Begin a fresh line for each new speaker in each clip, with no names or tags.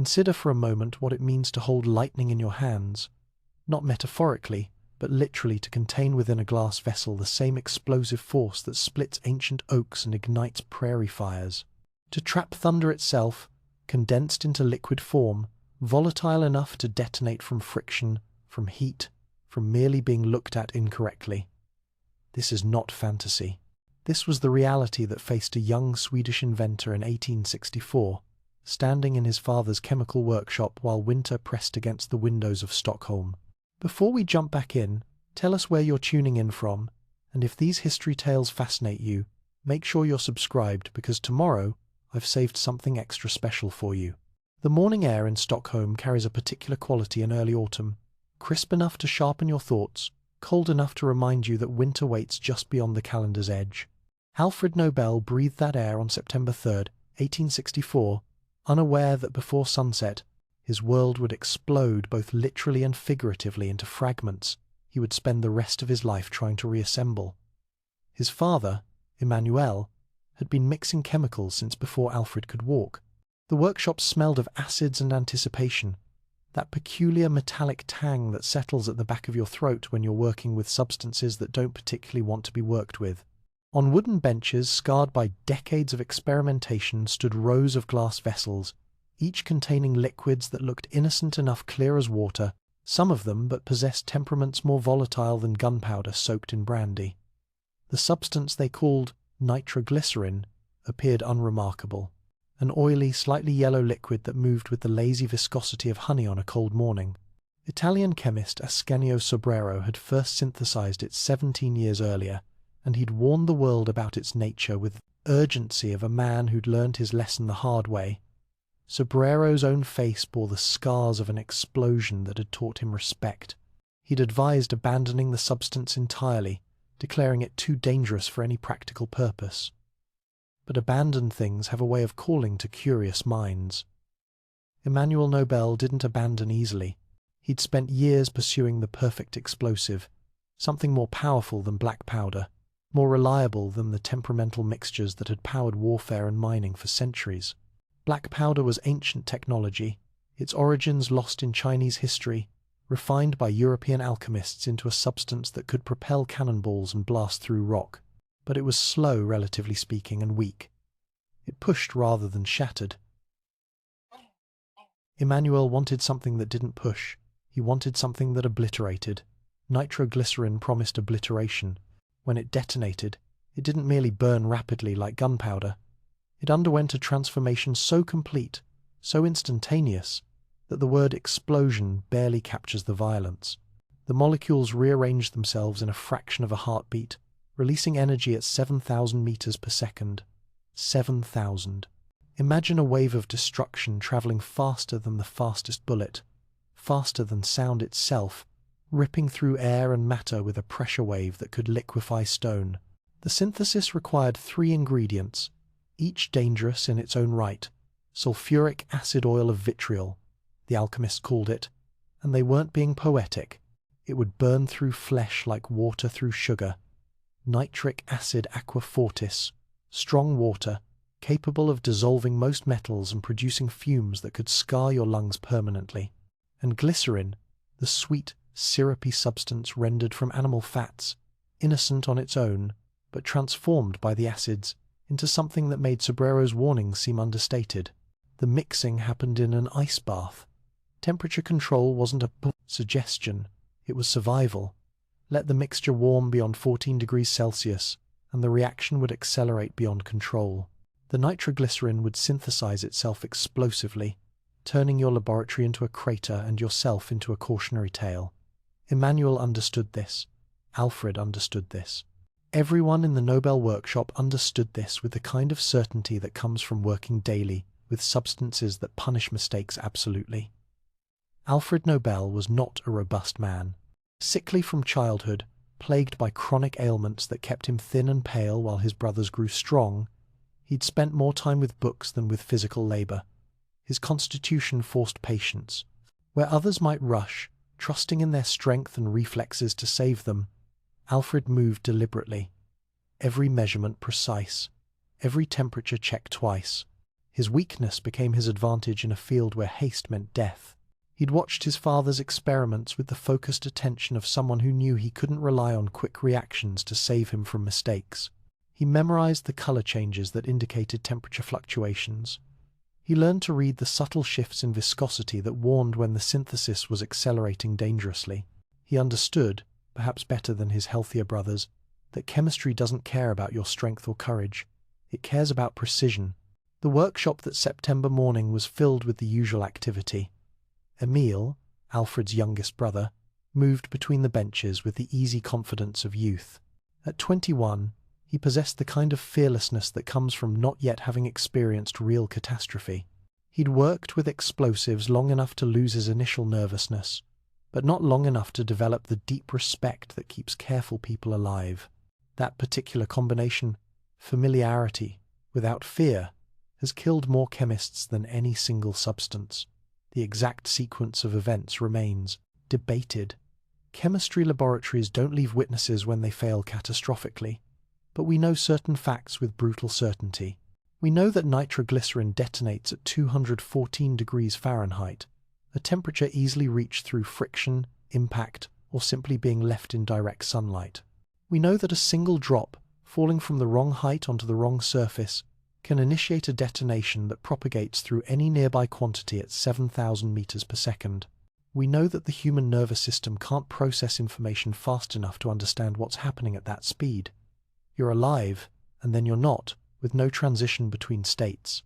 Consider for a moment what it means to hold lightning in your hands, not metaphorically, but literally to contain within a glass vessel the same explosive force that splits ancient oaks and ignites prairie fires. To trap thunder itself, condensed into liquid form, volatile enough to detonate from friction, from heat, from merely being looked at incorrectly. This is not fantasy. This was the reality that faced a young Swedish inventor in 1864, standing in his father's chemical workshop while winter pressed against the windows of Stockholm. Before we jump back in, tell us where you're tuning in from, and if these history tales fascinate you, make sure you're subscribed because tomorrow I've saved something extra special for you. The morning air in Stockholm carries a particular quality in early autumn, crisp enough to sharpen your thoughts, cold enough to remind you that winter waits just beyond the calendar's edge. Alfred Nobel breathed that air on September 3rd, 1864, unaware that before sunset, his world would explode both literally and figuratively into fragments he would spend the rest of his life trying to reassemble. His father, Emmanuel, had been mixing chemicals since before Alfred could walk. The workshop smelled of acids and anticipation, that peculiar metallic tang that settles at the back of your throat when you're working with substances that don't particularly want to be worked with. On wooden benches scarred by decades of experimentation stood rows of glass vessels, each containing liquids that looked innocent enough clear as water, some of them but possessed temperaments more volatile than gunpowder soaked in brandy. The substance they called nitroglycerin appeared unremarkable, an oily, slightly yellow liquid that moved with the lazy viscosity of honey on a cold morning. Italian chemist Ascanio Sobrero had first synthesized it 17 years earlier, and he'd warned the world about its nature with the urgency of a man who'd learned his lesson the hard way. Sobrero's own face bore the scars of an explosion that had taught him respect. He'd advised abandoning the substance entirely, declaring it too dangerous for any practical purpose. But abandoned things have a way of calling to curious minds. Emmanuel Nobel didn't abandon easily. He'd spent years pursuing the perfect explosive, something more powerful than black powder, more reliable than the temperamental mixtures that had powered warfare and mining for centuries. Black powder was ancient technology, its origins lost in Chinese history, refined by European alchemists into a substance that could propel cannonballs and blast through rock. But it was slow, relatively speaking, and weak. It pushed rather than shattered. Emmanuel wanted something that didn't push. He wanted something that obliterated. Nitroglycerin promised obliteration. When it detonated, it didn't merely burn rapidly like gunpowder. It underwent a transformation so complete, so instantaneous, that the word explosion barely captures the violence. The molecules rearranged themselves in a fraction of a heartbeat, releasing energy at 7,000 meters per second. 7,000. Imagine a wave of destruction traveling faster than the fastest bullet, faster than sound itself, ripping through air and matter with a pressure wave that could liquefy stone. The synthesis required 3 ingredients, each dangerous in its own right: sulfuric acid oil of vitriol, the alchemists called it, and they weren't being poetic. It would burn through flesh like water through sugar. Nitric acid aqua fortis, strong water, capable of dissolving most metals and producing fumes that could scar your lungs permanently. And glycerin, the sweet, syrupy substance rendered from animal fats, innocent on its own, but transformed by the acids into something that made Sobrero's warnings seem understated. The mixing happened in an ice bath. Temperature control wasn't a suggestion, it was survival. Let the mixture warm beyond 14 degrees Celsius, and the reaction would accelerate beyond control. The nitroglycerin would synthesize itself explosively, turning your laboratory into a crater and yourself into a cautionary tale. Emmanuel understood this. Alfred understood this. Everyone in the Nobel workshop understood this with the kind of certainty that comes from working daily with substances that punish mistakes absolutely. Alfred Nobel was not a robust man. Sickly from childhood, plagued by chronic ailments that kept him thin and pale while his brothers grew strong, he'd spent more time with books than with physical labor. His constitution forced patience. Where others might rush, trusting in their strength and reflexes to save them, Alfred moved deliberately. Every measurement precise, every temperature checked twice. His weakness became his advantage in a field where haste meant death. He'd watched his father's experiments with the focused attention of someone who knew he couldn't rely on quick reactions to save him from mistakes. He memorized the color changes that indicated temperature fluctuations. He learned to read the subtle shifts in viscosity that warned when the synthesis was accelerating dangerously. He understood, perhaps better than his healthier brothers, that chemistry doesn't care about your strength or courage. It cares about precision. The workshop that September morning was filled with the usual activity. Emil, Alfred's youngest brother, moved between the benches with the easy confidence of youth. At 21, he possessed the kind of fearlessness that comes from not yet having experienced real catastrophe. He'd worked with explosives long enough to lose his initial nervousness, but not long enough to develop the deep respect that keeps careful people alive. That particular combination, familiarity without fear, has killed more chemists than any single substance. The exact sequence of events remains debated. Chemistry laboratories don't leave witnesses when they fail catastrophically, but we know certain facts with brutal certainty. We know that nitroglycerin detonates at 214 degrees Fahrenheit, a temperature easily reached through friction, impact, or simply being left in direct sunlight. We know that a single drop, falling from the wrong height onto the wrong surface, can initiate a detonation that propagates through any nearby quantity at 7,000 meters per second. We know that the human nervous system can't process information fast enough to understand what's happening at that speed. You're alive, and then you're not, with no transition between states.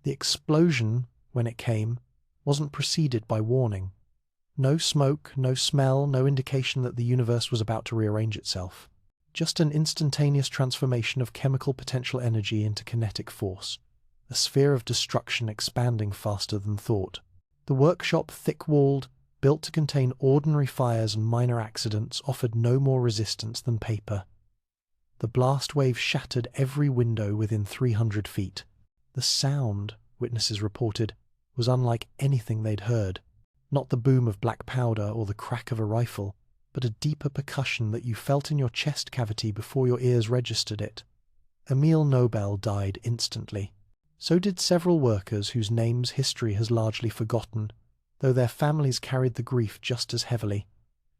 The explosion, when it came, wasn't preceded by warning. No smoke, no smell, no indication that the universe was about to rearrange itself. Just an instantaneous transformation of chemical potential energy into kinetic force, a sphere of destruction expanding faster than thought. The workshop, thick-walled, built to contain ordinary fires and minor accidents, offered no more resistance than paper. The blast wave shattered every window within 300 feet. The sound, witnesses reported, was unlike anything they'd heard. Not the boom of black powder or the crack of a rifle, but a deeper percussion that you felt in your chest cavity before your ears registered it. Alfred Nobel died instantly. So did several workers whose names history has largely forgotten, though their families carried the grief just as heavily.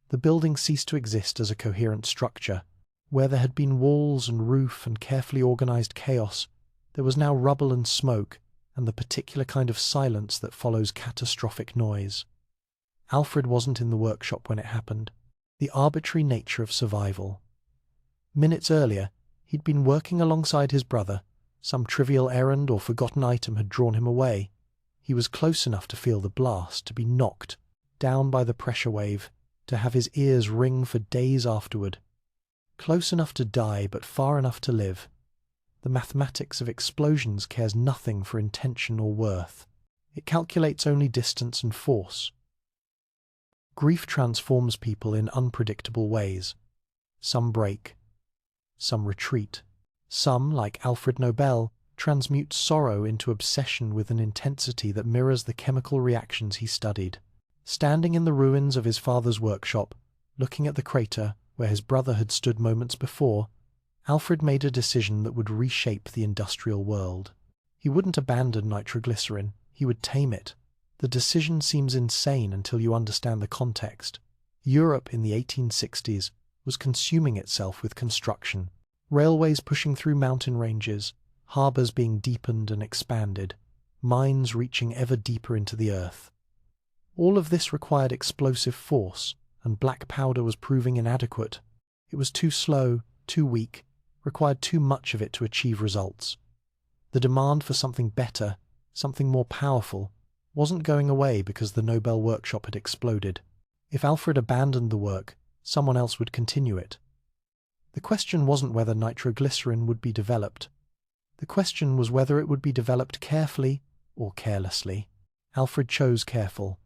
The building ceased to exist as a coherent structure. Where there had been walls and roof and carefully organized chaos, there was now rubble and smoke, and the particular kind of silence that follows catastrophic noise. Alfred wasn't in the workshop when it happened. The arbitrary nature of survival. Minutes earlier, he'd been working alongside his brother. Some trivial errand or forgotten item had drawn him away. He was close enough to feel the blast, to be knocked down by the pressure wave, to have his ears ring for days afterward. Close enough to die, but far enough to live. The mathematics of explosions cares nothing for intention or worth. It calculates only distance and force. Grief transforms people in unpredictable ways. Some break. Some retreat. Some, like Alfred Nobel, transmute sorrow into obsession with an intensity that mirrors the chemical reactions he studied. Standing in the ruins of his father's workshop, looking at the crater where his brother had stood moments before, Alfred made a decision that would reshape the industrial world. He wouldn't abandon nitroglycerin, he would tame it. The decision seems insane until you understand the context. Europe in the 1860s was consuming itself with construction. Railways pushing through mountain ranges, harbours being deepened and expanded, mines reaching ever deeper into the earth. All of this required explosive force, and black powder was proving inadequate. It was too slow, too weak, required too much of it to achieve results. The demand for something better, something more powerful, wasn't going away because the Nobel workshop had exploded. If Alfred abandoned the work, someone else would continue it. The question wasn't whether nitroglycerin would be developed. The question was whether it would be developed carefully or carelessly. Alfred chose careful.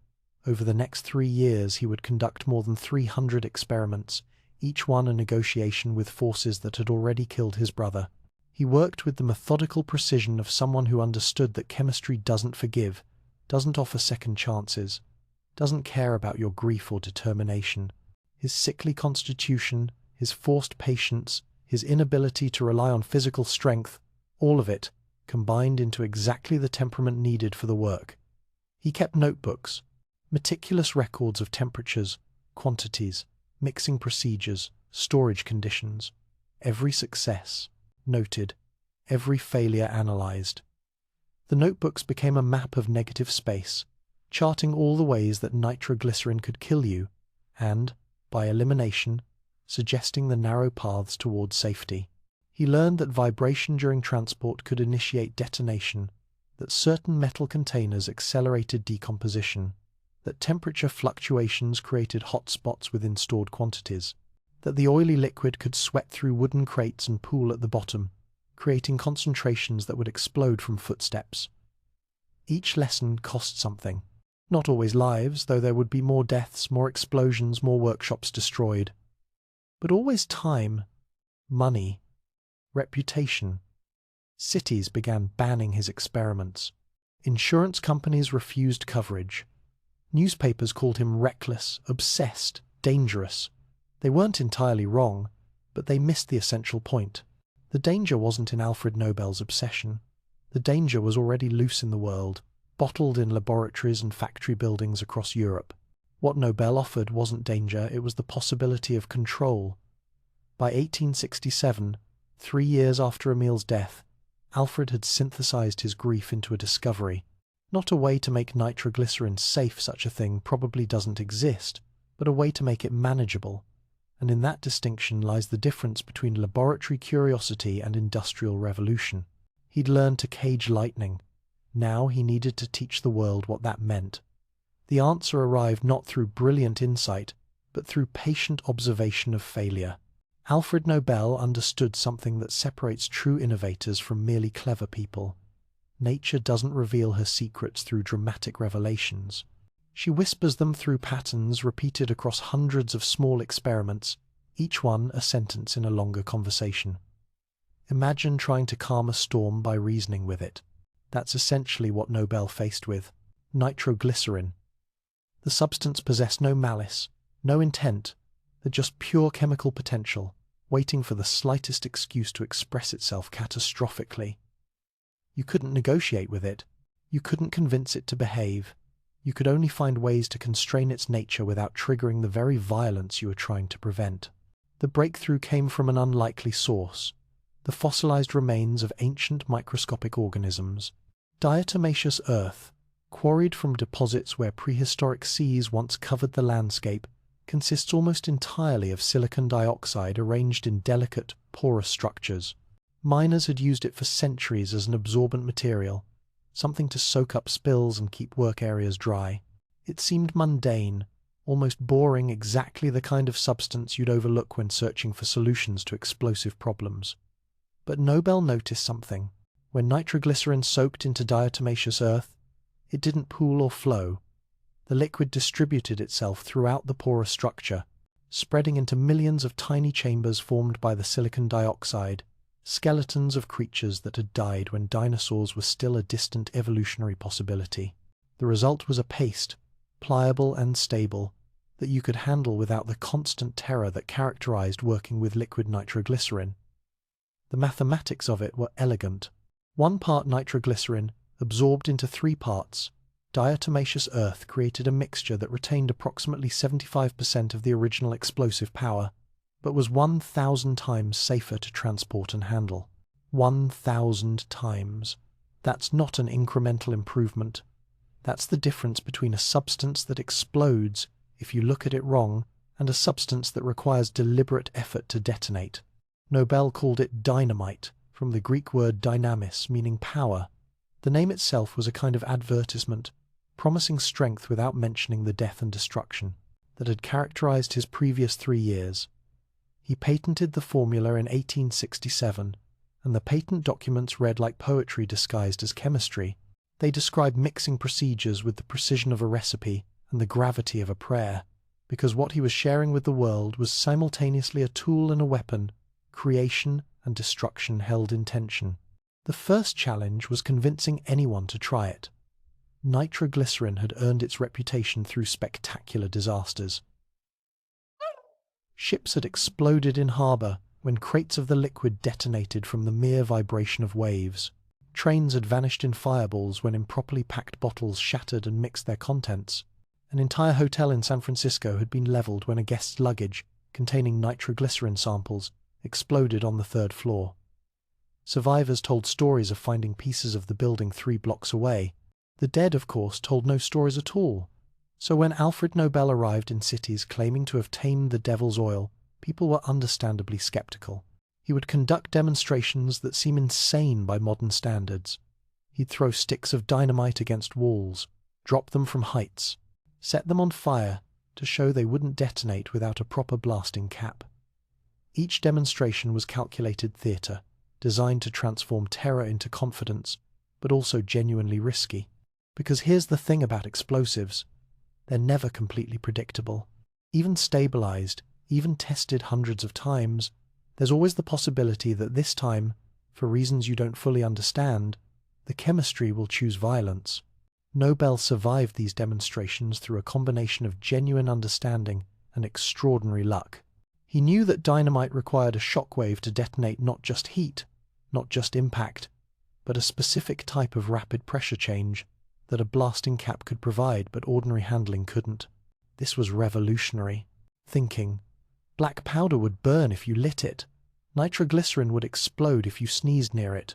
Over the next 3 years he would conduct more than 300 experiments, each one a negotiation with forces that had already killed his brother. He worked with the methodical precision of someone who understood that chemistry doesn't forgive, doesn't offer second chances, doesn't care about your grief or determination. His sickly constitution, his forced patience, his inability to rely on physical strength, all of it, combined into exactly the temperament needed for the work. He kept notebooks, meticulous records of temperatures, quantities, mixing procedures, storage conditions. Every success noted, every failure analyzed. The notebooks became a map of negative space, charting all the ways that nitroglycerin could kill you, and, by elimination, suggesting the narrow paths towards safety. He learned that vibration during transport could initiate detonation, that certain metal containers accelerated decomposition, that temperature fluctuations created hot spots within stored quantities, that the oily liquid could sweat through wooden crates and pool at the bottom, creating concentrations that would explode from footsteps. Each lesson cost something. Not always lives, though there would be more deaths, more explosions, more workshops destroyed. But always time, money, reputation. Cities began banning his experiments. Insurance companies refused coverage. Newspapers called him reckless, obsessed, dangerous. They weren't entirely wrong, but they missed the essential point. The danger wasn't in Alfred Nobel's obsession. The danger was already loose in the world, bottled in laboratories and factory buildings across Europe. What Nobel offered wasn't danger, it was the possibility of control. By 1867, 3 years after Emil's death, Alfred had synthesized his grief into a discovery. Not a way to make nitroglycerin safe, such a thing probably doesn't exist, but a way to make it manageable. And in that distinction lies the difference between laboratory curiosity and industrial revolution. He'd learned to cage lightning. Now he needed to teach the world what that meant. The answer arrived not through brilliant insight, but through patient observation of failure. Alfred Nobel understood something that separates true innovators from merely clever people. Nature doesn't reveal her secrets through dramatic revelations. She whispers them through patterns repeated across hundreds of small experiments, each one a sentence in a longer conversation. Imagine trying to calm a storm by reasoning with it. That's essentially what Nobel faced with. Nitroglycerin. The substance possessed no malice, no intent, but just pure chemical potential, waiting for the slightest excuse to express itself catastrophically. You couldn't negotiate with it. You couldn't convince it to behave. You could only find ways to constrain its nature without triggering the very violence you were trying to prevent. The breakthrough came from an unlikely source: the fossilized remains of ancient microscopic organisms. Diatomaceous earth, quarried from deposits where prehistoric seas once covered the landscape, consists almost entirely of silicon dioxide arranged in delicate, porous structures. Miners had used it for centuries as an absorbent material, something to soak up spills and keep work areas dry. It seemed mundane, almost boring, exactly the kind of substance you'd overlook when searching for solutions to explosive problems. But Nobel noticed something. When nitroglycerin soaked into diatomaceous earth, it didn't pool or flow. The liquid distributed itself throughout the porous structure, spreading into millions of tiny chambers formed by the silicon dioxide, skeletons of creatures that had died when dinosaurs were still a distant evolutionary possibility. The result was a paste, pliable and stable, that you could handle without the constant terror that characterized working with liquid nitroglycerin. The mathematics of it were elegant. 1 part nitroglycerin, absorbed into 3 parts, diatomaceous earth created a mixture that retained approximately 75% of the original explosive power, but was 1,000 times safer to transport and handle. 1,000 times. That's not an incremental improvement. That's the difference between a substance that explodes if you look at it wrong and a substance that requires deliberate effort to detonate. Nobel called it dynamite, from the Greek word dynamis, meaning power. The name itself was a kind of advertisement, promising strength without mentioning the death and destruction that had characterized his previous 3 years. He patented the formula in 1867, and the patent documents read like poetry disguised as chemistry. They described mixing procedures with the precision of a recipe and the gravity of a prayer, because what he was sharing with the world was simultaneously a tool and a weapon, creation and destruction held in tension. The first challenge was convincing anyone to try it. Nitroglycerin had earned its reputation through spectacular disasters. Ships had exploded in harbour when crates of the liquid detonated from the mere vibration of waves. Trains had vanished in fireballs when improperly packed bottles shattered and mixed their contents. An entire hotel in San Francisco had been leveled when a guest's luggage, containing nitroglycerin samples, exploded on the third floor. Survivors told stories of finding pieces of the building 3 blocks away. The dead, of course, told no stories at all. So when Alfred Nobel arrived in cities claiming to have tamed the devil's oil, people were understandably skeptical. He would conduct demonstrations that seem insane by modern standards. He'd throw sticks of dynamite against walls, drop them from heights, set them on fire to show they wouldn't detonate without a proper blasting cap. Each demonstration was calculated theatre, designed to transform terror into confidence, but also genuinely risky. Because here's the thing about explosives: they're never completely predictable. Even stabilized, even tested hundreds of times, there's always the possibility that this time, for reasons you don't fully understand, the chemistry will choose violence. Nobel survived these demonstrations through a combination of genuine understanding and extraordinary luck. He knew that dynamite required a shockwave to detonate not just heat, not just impact, but a specific type of rapid pressure change that a blasting cap could provide but ordinary handling couldn't. This was revolutionary thinking. Black powder would burn if you lit it. Nitroglycerin would explode if you sneezed near it.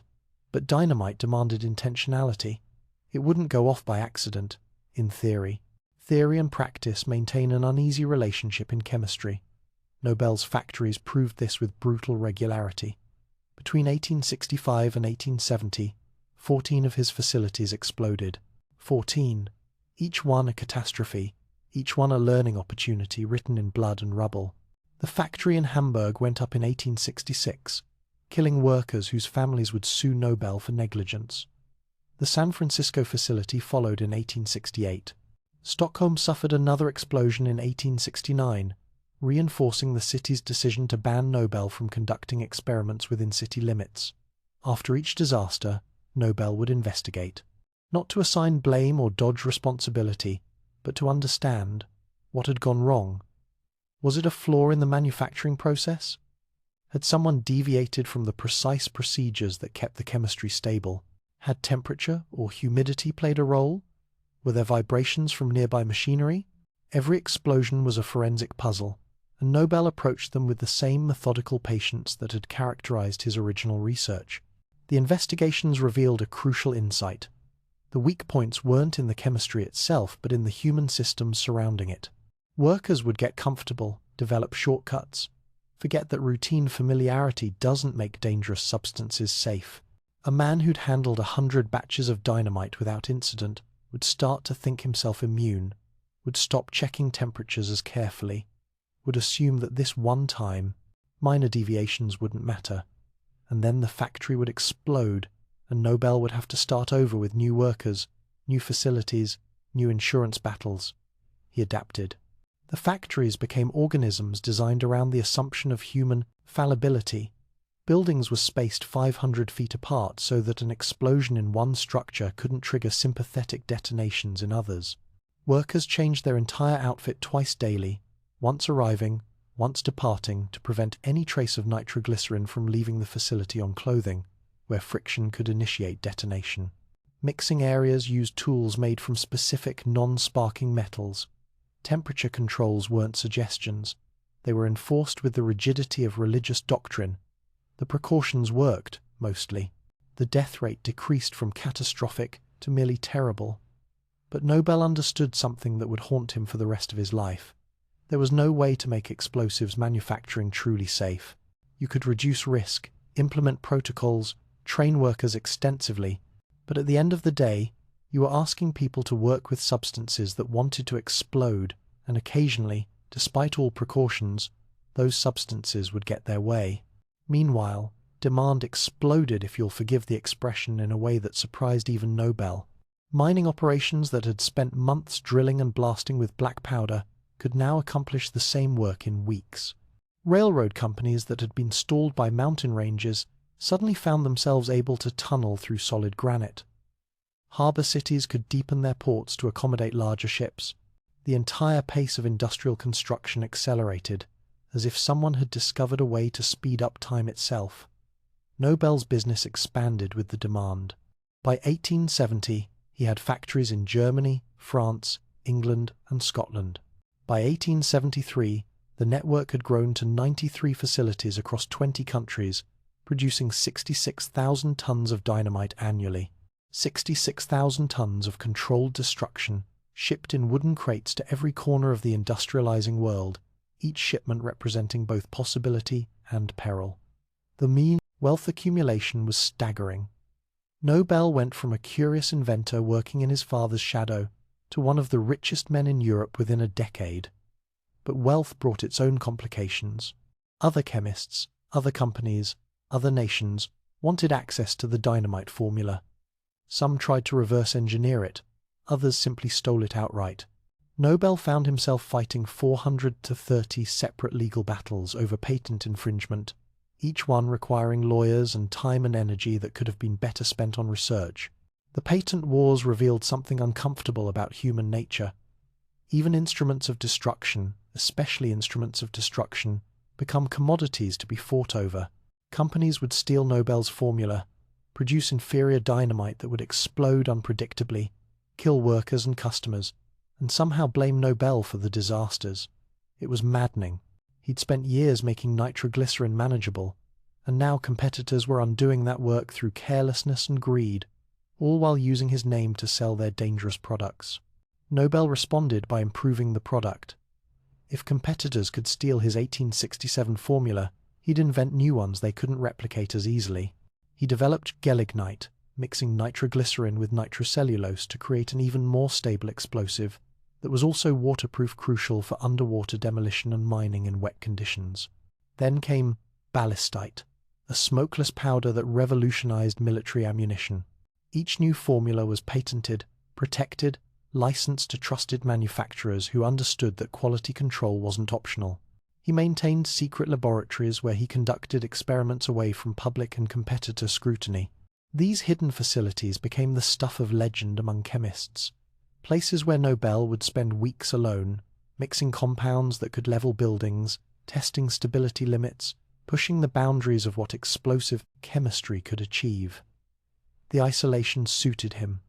But dynamite demanded intentionality. It wouldn't go off by accident, in theory. Theory and practice maintain an uneasy relationship in chemistry. Nobel's factories proved this with brutal regularity. Between 1865 and 1870, 14 of his facilities exploded. 14. Each one a catastrophe, each one a learning opportunity written in blood and rubble. The factory in Hamburg went up in 1866, killing workers whose families would sue Nobel for negligence. The San Francisco facility followed in 1868. Stockholm suffered another explosion in 1869, reinforcing the city's decision to ban Nobel from conducting experiments within city limits. After each disaster, Nobel would investigate, not to assign blame or dodge responsibility, but to understand what had gone wrong. Was it a flaw in the manufacturing process? Had someone deviated from the precise procedures that kept the chemistry stable? Had temperature or humidity played a role? Were there vibrations from nearby machinery? Every explosion was a forensic puzzle, and Nobel approached them with the same methodical patience that had characterized his original research. The investigations revealed a crucial insight. The weak points weren't in the chemistry itself, but in the human systems surrounding it. Workers would get comfortable, develop shortcuts, forget that routine familiarity doesn't make dangerous substances safe. A man who'd handled 100 batches of dynamite without incident would start to think himself immune, would stop checking temperatures as carefully, would assume that this one time, minor deviations wouldn't matter, and then the factory would explode, and Nobel would have to start over with new workers, new facilities, new insurance battles. He adapted. The factories became organisms designed around the assumption of human fallibility. Buildings were spaced 500 feet apart so that an explosion in one structure couldn't trigger sympathetic detonations in others. Workers changed their entire outfit twice daily, once arriving, once departing, to prevent any trace of nitroglycerin from leaving the facility on clothing, where friction could initiate detonation. Mixing areas used tools made from specific non-sparking metals. Temperature controls weren't suggestions. They were enforced with the rigidity of religious doctrine. The precautions worked, mostly. The death rate decreased from catastrophic to merely terrible. But Nobel understood something that would haunt him for the rest of his life. There was no way to make explosives manufacturing truly safe. You could reduce risk, implement protocols, train workers extensively, but at the end of the day, you were asking people to work with substances that wanted to explode, and occasionally, despite all precautions, those substances would get their way. Meanwhile, demand exploded, if you'll forgive the expression, in a way that surprised even Nobel. Mining operations that had spent months drilling and blasting with black powder could now accomplish the same work in weeks. Railroad companies that had been stalled by mountain ranges suddenly found themselves able to tunnel through solid granite. Harbour cities could deepen their ports to accommodate larger ships. The entire pace of industrial construction accelerated, as if someone had discovered a way to speed up time itself. Nobel's business expanded with the demand. By 1870, he had factories in Germany, France, England, and Scotland. By 1873, the network had grown to 93 facilities across 20 countries, producing 66,000 tons of dynamite annually. 66,000 tons of controlled destruction, shipped in wooden crates to every corner of the industrializing world, each shipment representing both possibility and peril. The mean wealth accumulation was staggering. Nobel went from a curious inventor working in his father's shadow to one of the richest men in Europe within a decade. But wealth brought its own complications. Other chemists, other companies, other nations wanted access to the dynamite formula. Some tried to reverse engineer it, others simply stole it outright. Nobel found himself fighting 430 separate legal battles over patent infringement, each one requiring lawyers and time and energy that could have been better spent on research. The patent wars revealed something uncomfortable about human nature. Even instruments of destruction, especially instruments of destruction, become commodities to be fought over. Companies would steal Nobel's formula, produce inferior dynamite that would explode unpredictably, kill workers and customers, and somehow blame Nobel for the disasters. It was maddening. He'd spent years making nitroglycerin manageable, and now competitors were undoing that work through carelessness and greed, all while using his name to sell their dangerous products. Nobel responded by improving the product. If competitors could steal his 1867 formula, he'd invent new ones they couldn't replicate as easily. He developed gelignite, mixing nitroglycerin with nitrocellulose to create an even more stable explosive that was also waterproof, crucial for underwater demolition and mining in wet conditions. Then came ballistite, a smokeless powder that revolutionized military ammunition. Each new formula was patented, protected, licensed to trusted manufacturers who understood that quality control wasn't optional. He maintained secret laboratories where he conducted experiments away from public and competitor scrutiny. These hidden facilities became the stuff of legend among chemists, places where Nobel would spend weeks alone, mixing compounds that could level buildings, testing stability limits, pushing the boundaries of what explosive chemistry could achieve. The isolation suited him.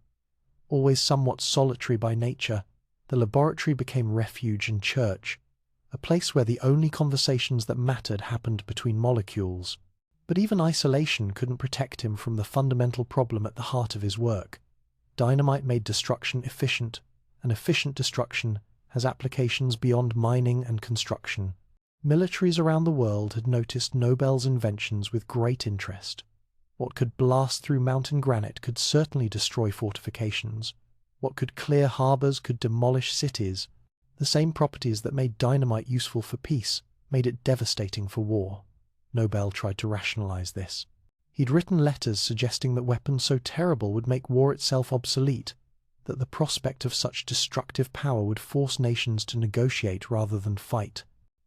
Always somewhat solitary by nature, the laboratory became refuge and church, a place where the only conversations that mattered happened between molecules. But even isolation couldn't protect him from the fundamental problem at the heart of his work. Dynamite made destruction efficient, and efficient destruction has applications beyond mining and construction. Militaries around the world had noticed Nobel's inventions with great interest. What could blast through mountain granite could certainly destroy fortifications. What could clear harbors could demolish cities. The same properties that made dynamite useful for peace made it devastating for war. Nobel tried to rationalize this. He'd written letters suggesting that weapons so terrible would make war itself obsolete, that the prospect of such destructive power would force nations to negotiate rather than fight.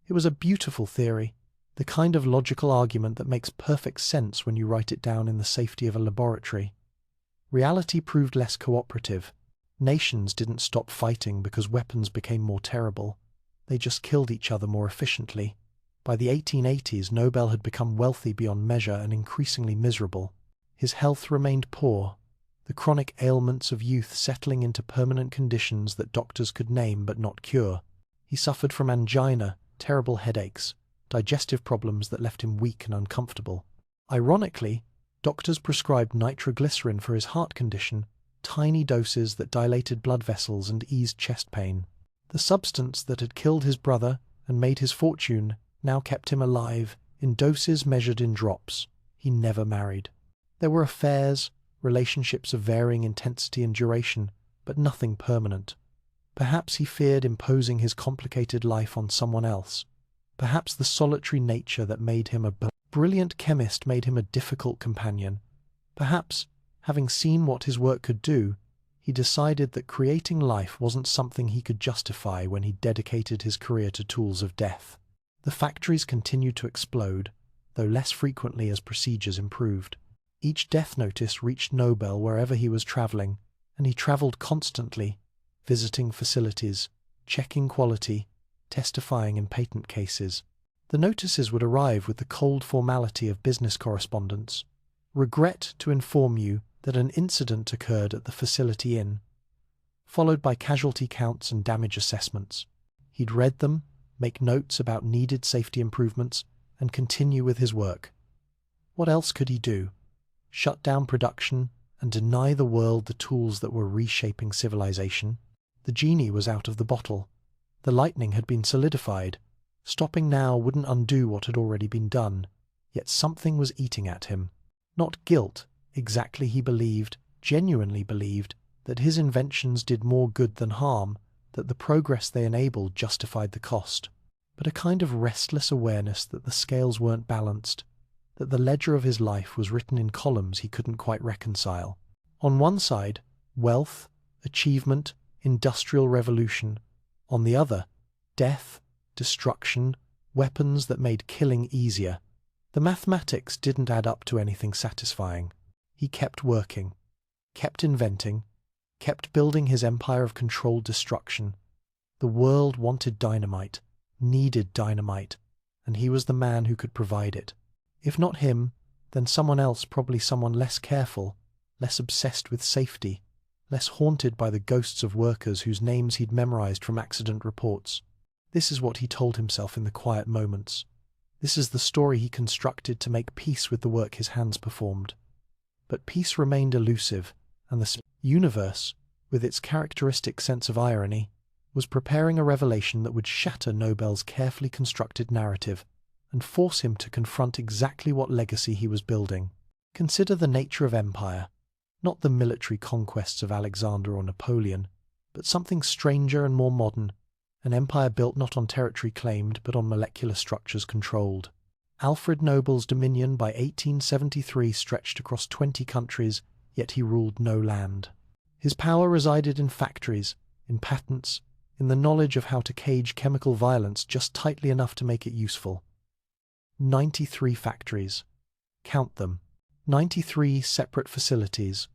It was a beautiful theory, the kind of logical argument that makes perfect sense when you write it down in the safety of a laboratory. Reality proved less cooperative. Nations didn't stop fighting because weapons became more terrible. They just killed each other more efficiently. By the 1880s, Nobel had become wealthy beyond measure and increasingly miserable. His health remained poor, the chronic ailments of youth settling into permanent conditions that doctors could name but not cure. He suffered from angina, terrible headaches, digestive problems that left him weak and uncomfortable. Ironically, doctors prescribed nitroglycerin for his heart condition, tiny doses that dilated blood vessels and eased chest pain. The substance that had killed his brother and made his fortune now kept him alive, in doses measured in drops. He never married. There were affairs, relationships of varying intensity and duration, but nothing permanent. Perhaps he feared imposing his complicated life on someone else. Perhaps the solitary nature that made him a brilliant chemist made him a difficult companion. Perhaps, having seen what his work could do, he decided that creating life wasn't something he could justify when he dedicated his career to tools of death. The factories continued to explode, though less frequently as procedures improved. Each death notice reached Nobel wherever he was traveling, and he traveled constantly, visiting facilities, checking quality, testifying in patent cases. The notices would arrive with the cold formality of business correspondence. Regret to inform you that an incident occurred at the facility inn, followed by casualty counts and damage assessments. He'd read them, make notes about needed safety improvements, and continue with his work. What else could he do? Shut down production and deny the world the tools that were reshaping civilization? The genie was out of the bottle. The lightning had been solidified. Stopping now wouldn't undo what had already been done, yet something was eating at him. Not guilt, exactly. He believed, genuinely believed, that his inventions did more good than harm, that the progress they enabled justified the cost, but a kind of restless awareness that the scales weren't balanced, that the ledger of his life was written in columns he couldn't quite reconcile. On one side, wealth, achievement, industrial revolution. On the other, death, destruction, weapons that made killing easier. The mathematics didn't add up to anything satisfying. He kept working, kept inventing, kept building his empire of controlled destruction. The world wanted dynamite, needed dynamite, and he was the man who could provide it. If not him, then someone else, probably someone less careful, less obsessed with safety, less haunted by the ghosts of workers whose names he'd memorized from accident reports. This is what he told himself in the quiet moments. This is the story he constructed to make peace with the work his hands performed. But peace remained elusive, and the universe, with its characteristic sense of irony, was preparing a revelation that would shatter Nobel's carefully constructed narrative and force him to confront exactly what legacy he was building. Consider the nature of empire, not the military conquests of Alexander or Napoleon, but something stranger and more modern, an empire built not on territory claimed but on molecular structures controlled. Alfred Nobel's dominion by 1873 stretched across 20 countries, yet he ruled no land. His power resided in factories, in patents, in the knowledge of how to cage chemical violence just tightly enough to make it useful. 93 factories. Count them. 93 separate facilities,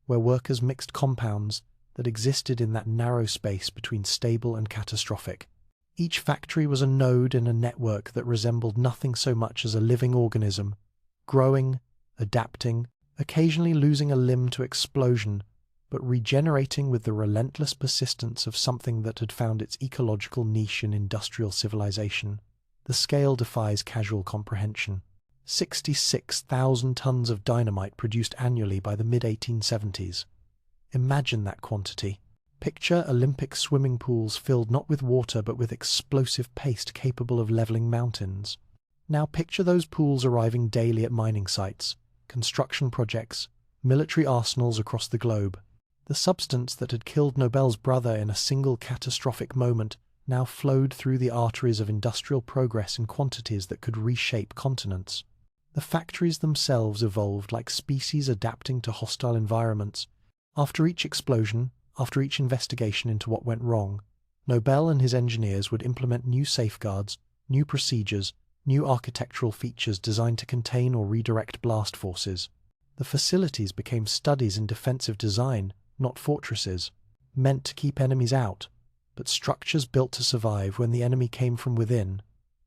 where workers mixed compounds that existed in that narrow space between stable and catastrophic. Each factory was a node in a network that resembled nothing so much as a living organism, growing, adapting, occasionally losing a limb to explosion, but regenerating with the relentless persistence of something that had found its ecological niche in industrial civilization. The scale defies casual comprehension. 66,000 tons of dynamite produced annually by the mid-1870s. Imagine that quantity. Picture Olympic swimming pools filled not with water but with explosive paste capable of leveling mountains. Now picture those pools arriving daily at mining sites, construction projects, military arsenals across the globe. The substance that had killed Nobel's brother in a single catastrophic moment now flowed through the arteries of industrial progress in quantities that could reshape continents. The factories themselves evolved like species adapting to hostile environments. After each explosion, after each investigation into what went wrong, Nobel and his engineers would implement new safeguards, new procedures, new architectural features designed to contain or redirect blast forces. The facilities became studies in defensive design, not fortresses, meant to keep enemies out, but structures built to survive when the enemy came from within.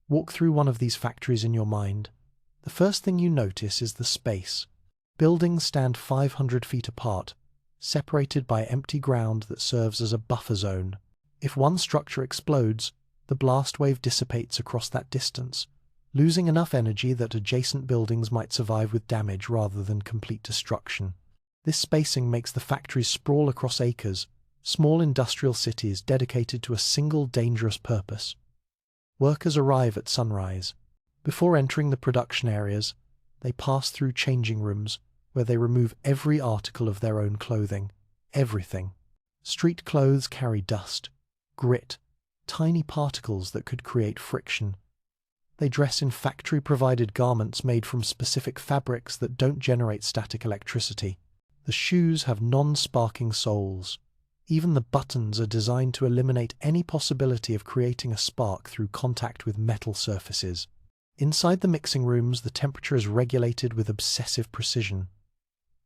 Walk through one of these factories in your mind. The first thing you notice is the space. Buildings stand 500 feet apart, separated by empty ground that serves as a buffer zone. If one structure explodes, the blast wave dissipates across that distance, losing enough energy that adjacent buildings might survive with damage rather than complete destruction. This spacing makes the factories sprawl across acres, small industrial cities dedicated to a single dangerous purpose. Workers arrive at sunrise. Before entering the production areas, they pass through changing rooms, where they remove every article of their own clothing. Everything. Street clothes carry dust, grit, tiny particles that could create friction. They dress in factory-provided garments made from specific fabrics that don't generate static electricity. The shoes have non-sparking soles. Even the buttons are designed to eliminate any possibility of creating a spark through contact with metal surfaces. Inside the mixing rooms, the temperature is regulated with obsessive precision.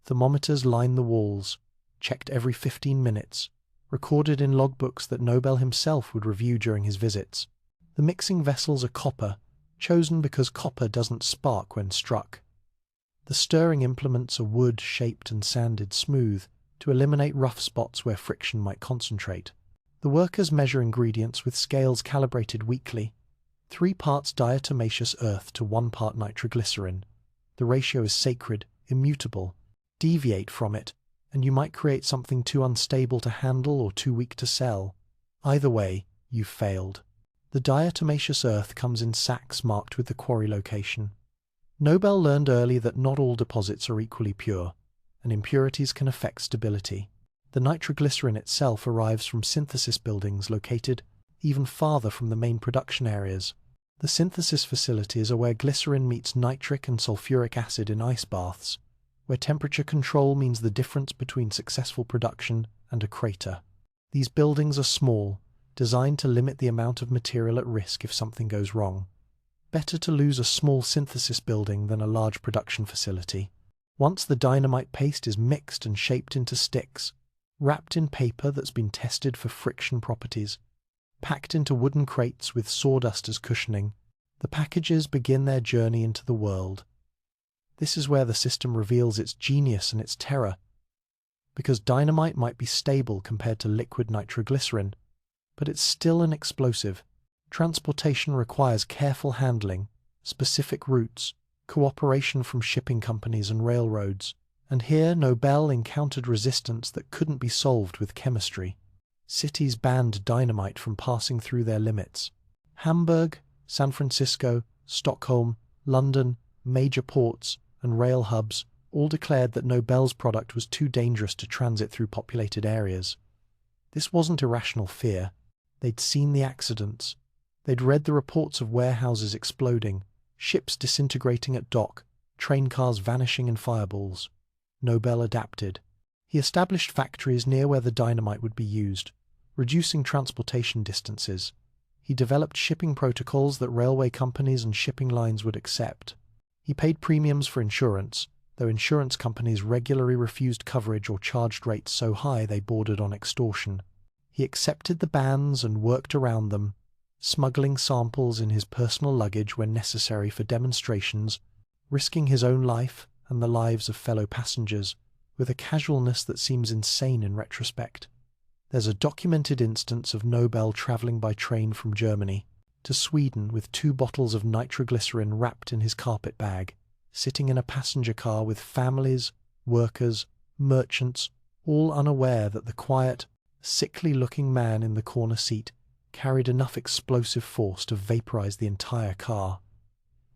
Thermometers line the walls, checked every 15 minutes, recorded in logbooks that Nobel himself would review during his visits. The mixing vessels are copper, chosen because copper doesn't spark when struck. The stirring implements are wood-shaped and sanded smooth to eliminate rough spots where friction might concentrate. The workers measure ingredients with scales calibrated weekly, 3 parts diatomaceous earth to 1 part nitroglycerin. The ratio is sacred, immutable. Deviate from it, and you might create something too unstable to handle or too weak to sell. Either way, you've failed. The diatomaceous earth comes in sacks marked with the quarry location. Nobel learned early that not all deposits are equally pure, and impurities can affect stability. The nitroglycerin itself arrives from synthesis buildings located even farther from the main production areas. The synthesis facilities are where glycerin meets nitric and sulfuric acid in ice baths, where temperature control means the difference between successful production and a crater. These buildings are small, designed to limit the amount of material at risk if something goes wrong. Better to lose a small synthesis building than a large production facility. Once the dynamite paste is mixed and shaped into sticks, wrapped in paper that's been tested for friction properties, packed into wooden crates with sawdust as cushioning, the packages begin their journey into the world. This is where the system reveals its genius and its terror. Because dynamite might be stable compared to liquid nitroglycerin, but it's still an explosive. Transportation requires careful handling, specific routes, cooperation from shipping companies and railroads, and here Nobel encountered resistance that couldn't be solved with chemistry. Cities banned dynamite from passing through their limits. Hamburg, San Francisco, Stockholm, London, major ports, and rail hubs all declared that Nobel's product was too dangerous to transit through populated areas. This wasn't irrational fear. They'd seen the accidents. They'd read the reports of warehouses exploding, ships disintegrating at dock, train cars vanishing in fireballs. Nobel adapted. He established factories near where the dynamite would be used, reducing transportation distances. He developed shipping protocols that railway companies and shipping lines would accept. He paid premiums for insurance, though insurance companies regularly refused coverage or charged rates so high they bordered on extortion. He accepted the bans and worked around them, smuggling samples in his personal luggage when necessary for demonstrations, risking his own life and the lives of fellow passengers, with a casualness that seems insane in retrospect. There's a documented instance of Nobel travelling by train from Germany to Sweden with 2 bottles of nitroglycerin wrapped in his carpet bag, sitting in a passenger car with families, workers, merchants, all unaware that the quiet, sickly-looking man in the corner seat carried enough explosive force to vaporize the entire car.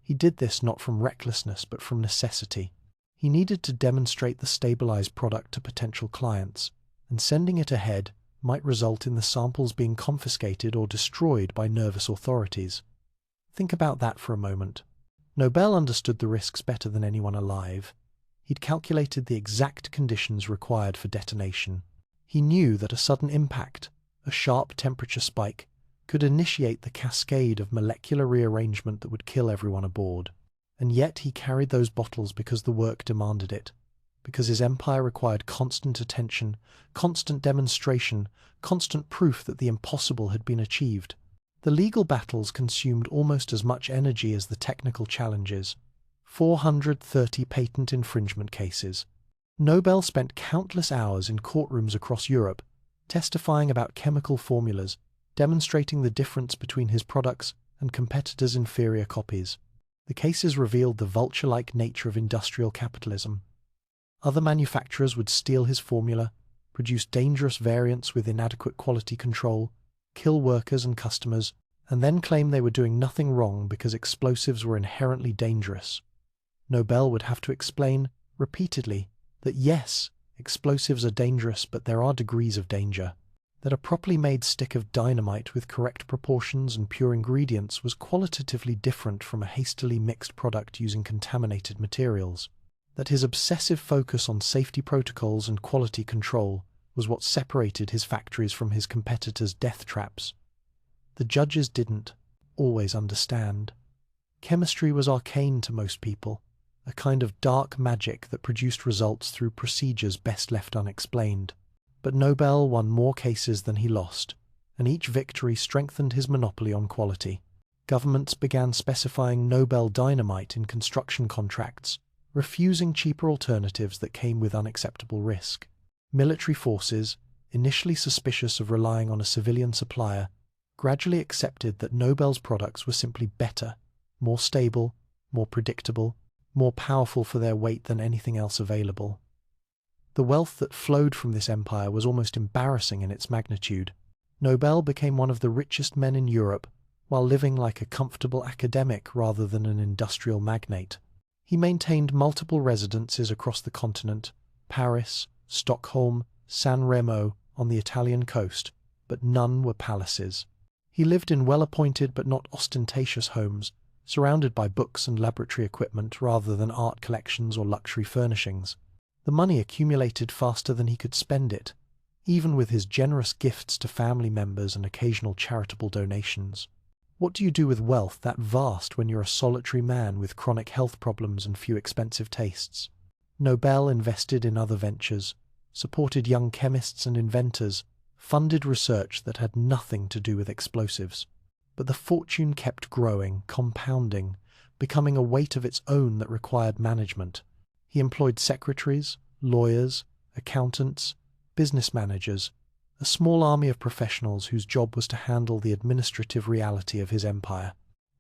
He did this not from recklessness but from necessity. He needed to demonstrate the stabilized product to potential clients, and sending it ahead might result in the samples being confiscated or destroyed by nervous authorities. Think about that for a moment. Nobel understood the risks better than anyone alive. He'd calculated the exact conditions required for detonation. He knew that a sudden impact, a sharp temperature spike, could initiate the cascade of molecular rearrangement that would kill everyone aboard. And yet he carried those bottles because the work demanded it, because his empire required constant attention, constant demonstration, constant proof that the impossible had been achieved. The legal battles consumed almost as much energy as the technical challenges. 430 patent infringement cases. Nobel spent countless hours in courtrooms across Europe, testifying about chemical formulas, demonstrating the difference between his products and competitors' inferior copies. The cases revealed the vulture-like nature of industrial capitalism. Other manufacturers would steal his formula, produce dangerous variants with inadequate quality control, kill workers and customers, and then claim they were doing nothing wrong because explosives were inherently dangerous. Nobel would have to explain, repeatedly, that yes, explosives are dangerous, but there are degrees of danger. That a properly made stick of dynamite with correct proportions and pure ingredients was qualitatively different from a hastily mixed product using contaminated materials. That his obsessive focus on safety protocols and quality control was what separated his factories from his competitors' death traps. The judges didn't always understand. Chemistry was arcane to most people, a kind of dark magic that produced results through procedures best left unexplained. But Nobel won more cases than he lost, and each victory strengthened his monopoly on quality. Governments began specifying Nobel dynamite in construction contracts, refusing cheaper alternatives that came with unacceptable risk. Military forces, initially suspicious of relying on a civilian supplier, gradually accepted that Nobel's products were simply better, more stable, more predictable, more powerful for their weight than anything else available. The wealth that flowed from this empire was almost embarrassing in its magnitude. Nobel became one of the richest men in Europe, while living like a comfortable academic rather than an industrial magnate. He maintained multiple residences across the continent: Paris, Stockholm, San Remo on the Italian coast, but none were palaces. He lived in well-appointed but not ostentatious homes, surrounded by books and laboratory equipment rather than art collections or luxury furnishings. The money accumulated faster than he could spend it, even with his generous gifts to family members and occasional charitable donations. What do you do with wealth that vast when you're a solitary man with chronic health problems and few expensive tastes? Nobel invested in other ventures, supported young chemists and inventors, funded research that had nothing to do with explosives. But the fortune kept growing, compounding, becoming a weight of its own that required management. He employed secretaries, lawyers, accountants, business managers, a small army of professionals whose job was to handle the administrative reality of his empire.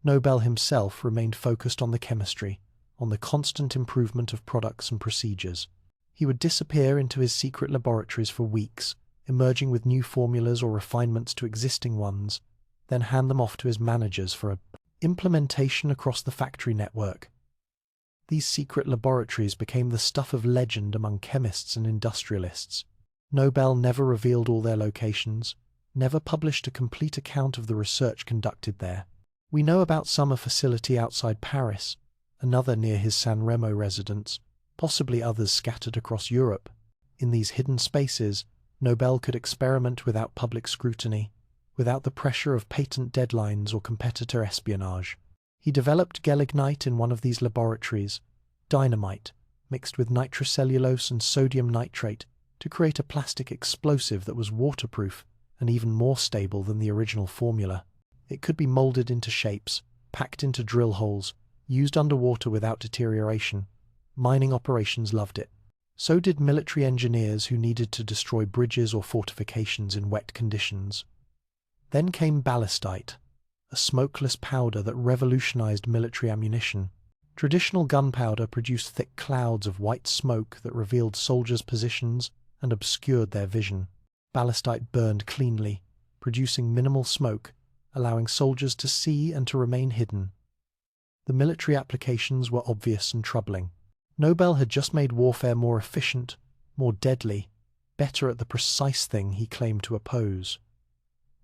Nobel himself remained focused on the chemistry, on the constant improvement of products and procedures. He would disappear into his secret laboratories for weeks, emerging with new formulas or refinements to existing ones, then hand them off to his managers for implementation across the factory network. These secret laboratories became the stuff of legend among chemists and industrialists. Nobel never revealed all their locations, never published a complete account of the research conducted there. We know about a facility outside Paris, another near his San Remo residence, possibly others scattered across Europe. In these hidden spaces, Nobel could experiment without public scrutiny, without the pressure of patent deadlines or competitor espionage. He developed gelignite in one of these laboratories, dynamite, mixed with nitrocellulose and sodium nitrate, to create a plastic explosive that was waterproof and even more stable than the original formula. It could be molded into shapes, packed into drill holes, used underwater without deterioration. Mining operations loved it. So did military engineers who needed to destroy bridges or fortifications in wet conditions. Then came ballistite, a smokeless powder that revolutionized military ammunition. Traditional gunpowder produced thick clouds of white smoke that revealed soldiers' positions and obscured their vision. Ballistite burned cleanly, producing minimal smoke, allowing soldiers to see and to remain hidden. The military applications were obvious and troubling. Nobel had just made warfare more efficient, more deadly, better at the precise thing he claimed to oppose.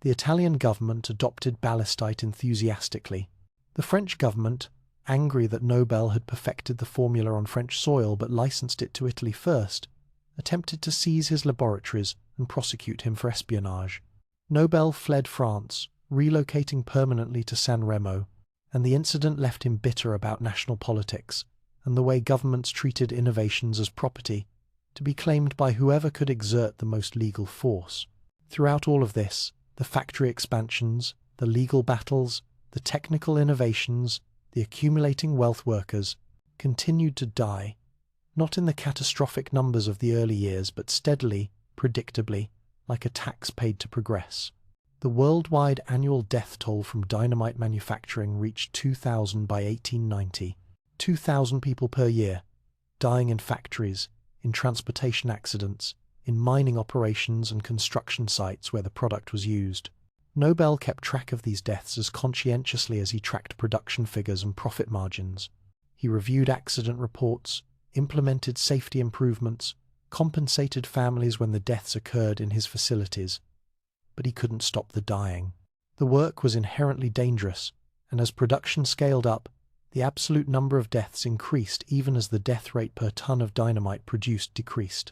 The Italian government adopted ballistite enthusiastically. The French government, angry that Nobel had perfected the formula on French soil but licensed it to Italy first, attempted to seize his laboratories and prosecute him for espionage. Nobel fled France, relocating permanently to San Remo, and the incident left him bitter about national politics and the way governments treated innovations as property, to be claimed by whoever could exert the most legal force. Throughout all of this, the factory expansions, the legal battles, the technical innovations, the accumulating wealth workers, continued to die, not in the catastrophic numbers of the early years, but steadily, predictably, like a tax paid to progress. The worldwide annual death toll from dynamite manufacturing reached 2,000 by 1890, 2,000 people per year, dying in factories, in transportation accidents, in mining operations and construction sites where the product was used. Nobel kept track of these deaths as conscientiously as he tracked production figures and profit margins. He reviewed accident reports, implemented safety improvements, compensated families when the deaths occurred in his facilities. But he couldn't stop the dying. The work was inherently dangerous, and as production scaled up, the absolute number of deaths increased even as the death rate per ton of dynamite produced decreased.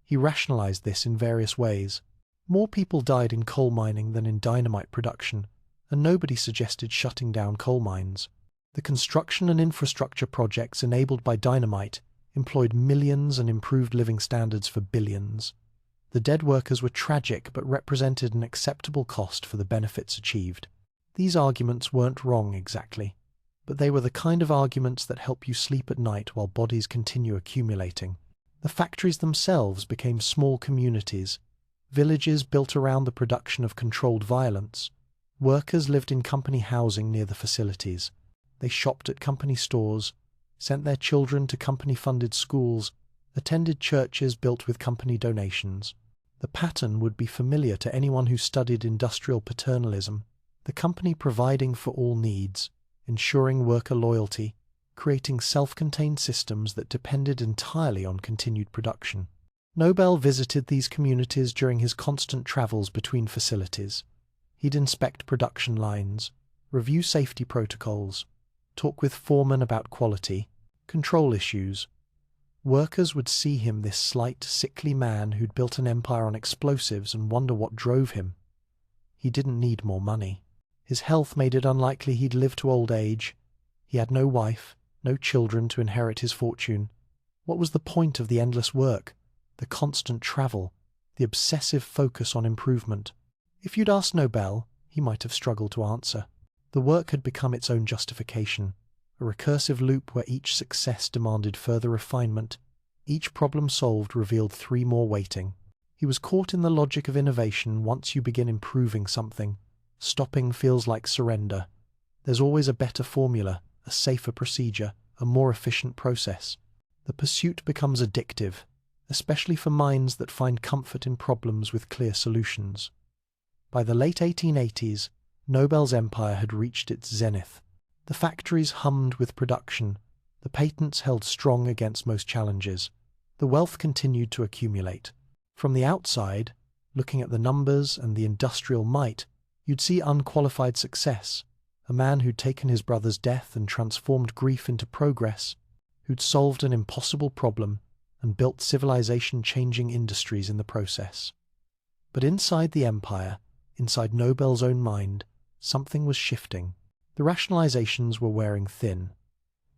He rationalized this in various ways. More people died in coal mining than in dynamite production, and nobody suggested shutting down coal mines. The construction and infrastructure projects enabled by dynamite employed millions and improved living standards for billions. The dead workers were tragic but represented an acceptable cost for the benefits achieved. These arguments weren't wrong exactly, but they were the kind of arguments that help you sleep at night while bodies continue accumulating. The factories themselves became small communities, villages built around the production of controlled violence. Workers lived in company housing near the facilities. They shopped at company stores, sent their children to company-funded schools, attended churches built with company donations. The pattern would be familiar to anyone who studied industrial paternalism, the company providing for all needs, ensuring worker loyalty, creating self-contained systems that depended entirely on continued production. Nobel visited these communities during his constant travels between facilities. He'd inspect production lines, review safety protocols, talk with foremen about quality, control issues. Workers would see him, this slight, sickly man who'd built an empire on explosives, and wonder what drove him. He didn't need more money. His health made it unlikely he'd live to old age. He had no wife, no children to inherit his fortune. What was the point of the endless work, the constant travel, the obsessive focus on improvement? If you'd asked Nobel, he might have struggled to answer. The work had become its own justification, a recursive loop where each success demanded further refinement. Each problem solved revealed 3 more waiting. He was caught in the logic of innovation. Once you begin improving something, stopping feels like surrender. There's always a better formula, a safer procedure, a more efficient process. The pursuit becomes addictive, especially for minds that find comfort in problems with clear solutions. By the late 1880s, Nobel's empire had reached its zenith. The factories hummed with production, the patents held strong against most challenges. The wealth continued to accumulate. From the outside, looking at the numbers and the industrial might, you'd see unqualified success. A man who'd taken his brother's death and transformed grief into progress, who'd solved an impossible problem and built civilization-changing industries in the process. But inside the empire, inside Nobel's own mind, something was shifting. The rationalizations were wearing thin.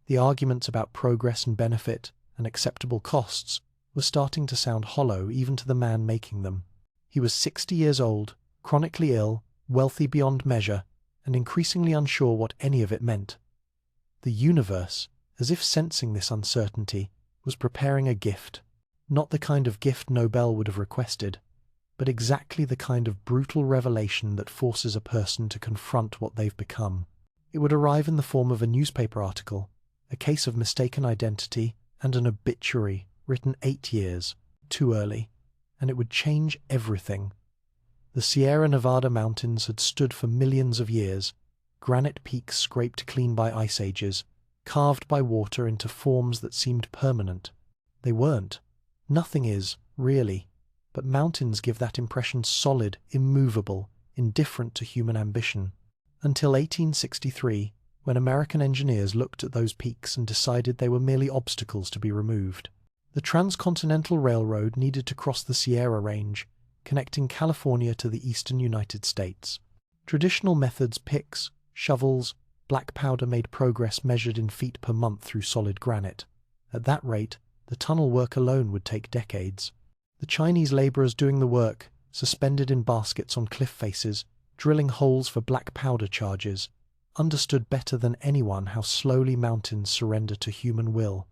The arguments about progress and benefit and acceptable costs were starting to sound hollow even to the man making them. He was 60 years old, chronically ill, wealthy beyond measure, and increasingly unsure what any of it meant. The universe, as if sensing this uncertainty, was preparing a gift. Not the kind of gift Nobel would have requested, but exactly the kind of brutal revelation that forces a person to confront what they've become. It would arrive in the form of a newspaper article, a case of mistaken identity, and an obituary written 8 years too early, and it would change everything. The Sierra Nevada mountains had stood for millions of years, granite peaks scraped clean by ice ages, carved by water into forms that seemed permanent. They weren't. Nothing is, really. But mountains give that impression: solid, immovable, indifferent to human ambition. Until 1863, when American engineers looked at those peaks and decided they were merely obstacles to be removed. The Transcontinental Railroad needed to cross the Sierra Range, connecting California to the eastern United States. Traditional methods, picks, shovels, black powder, made progress measured in feet per month through solid granite. At that rate, the tunnel work alone would take decades. The Chinese laborers doing the work, suspended in baskets on cliff faces, drilling holes for black powder charges, understood better than anyone how slowly mountains surrender to human will.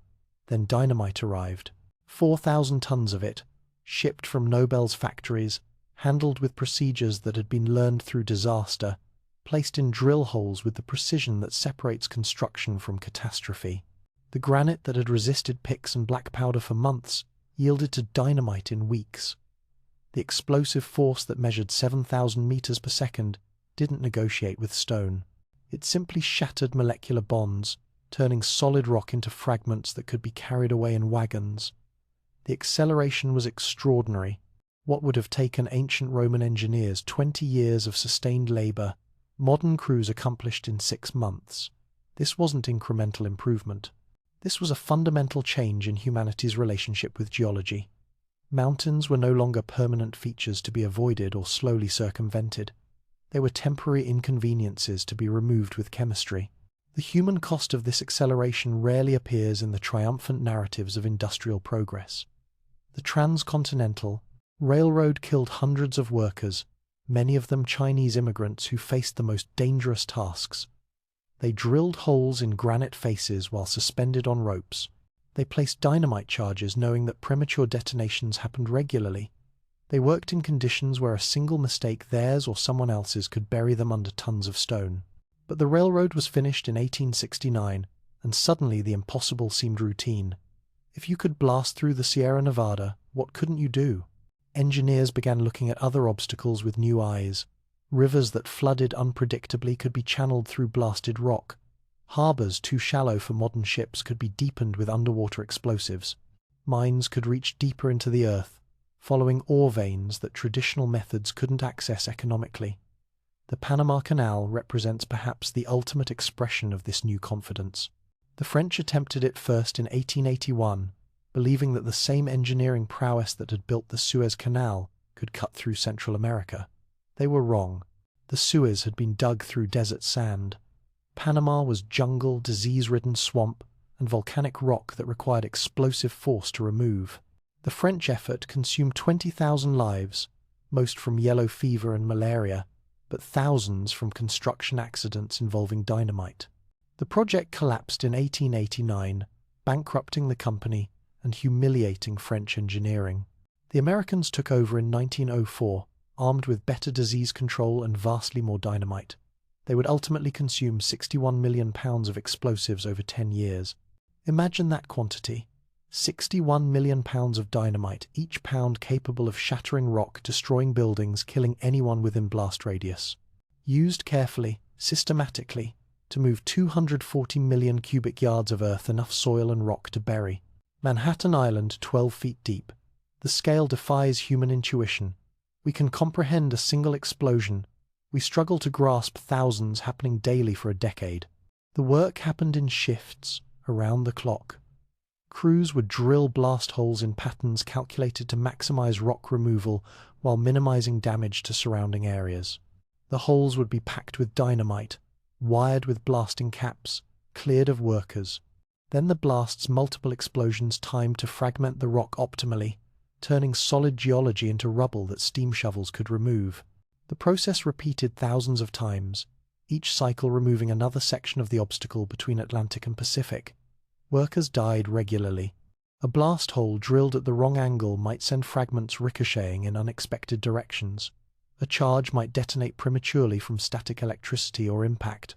Then dynamite arrived. 4,000 tons of it, shipped from Nobel's factories, handled with procedures that had been learned through disaster, placed in drill holes with the precision that separates construction from catastrophe. The granite that had resisted picks and black powder for months yielded to dynamite in weeks. The explosive force that measured 7,000 meters per second didn't negotiate with stone. It simply shattered molecular bonds, turning solid rock into fragments that could be carried away in wagons. The acceleration was extraordinary. What would have taken ancient Roman engineers 20 years of sustained labor, modern crews accomplished in 6 months. This wasn't incremental improvement. This was a fundamental change in humanity's relationship with geology. Mountains were no longer permanent features to be avoided or slowly circumvented. They were temporary inconveniences to be removed with chemistry. The human cost of this acceleration rarely appears in the triumphant narratives of industrial progress. The Transcontinental Railroad killed hundreds of workers, many of them Chinese immigrants who faced the most dangerous tasks. They drilled holes in granite faces while suspended on ropes. They placed dynamite charges knowing that premature detonations happened regularly. They worked in conditions where a single mistake, theirs or someone else's, could bury them under tons of stone. But the railroad was finished in 1869, and suddenly the impossible seemed routine. If you could blast through the Sierra Nevada, what couldn't you do? Engineers began looking at other obstacles with new eyes. Rivers that flooded unpredictably could be channeled through blasted rock. Harbors too shallow for modern ships could be deepened with underwater explosives. Mines could reach deeper into the earth, following ore veins that traditional methods couldn't access economically. The Panama Canal represents perhaps the ultimate expression of this new confidence. The French attempted it first in 1881, believing that the same engineering prowess that had built the Suez Canal could cut through Central America. They were wrong. The Suez had been dug through desert sand. Panama was jungle, disease-ridden swamp, and volcanic rock that required explosive force to remove. The French effort consumed 20,000 lives, most from yellow fever and malaria, but thousands from construction accidents involving dynamite. The project collapsed in 1889, bankrupting the company and humiliating French engineering. The Americans took over in 1904, armed with better disease control and vastly more dynamite. They would ultimately consume 61 million pounds of explosives over 10 years. Imagine that quantity. 61 million pounds of dynamite, each pound capable of shattering rock, destroying buildings, killing anyone within blast radius. Used carefully, systematically, to move 240 million cubic yards of earth, enough soil and rock to bury Manhattan Island 12 feet deep. The scale defies human intuition. We can comprehend a single explosion. We struggle to grasp thousands happening daily for a decade. The work happened in shifts, around the clock. Crews would drill blast holes in patterns calculated to maximize rock removal while minimizing damage to surrounding areas. The holes would be packed with dynamite, wired with blasting caps, cleared of workers. Then the blast's multiple explosions timed to fragment the rock optimally, turning solid geology into rubble that steam shovels could remove. The process repeated thousands of times, each cycle removing another section of the obstacle between Atlantic and Pacific. Workers died regularly. A blast hole drilled at the wrong angle might send fragments ricocheting in unexpected directions. A charge might detonate prematurely from static electricity or impact.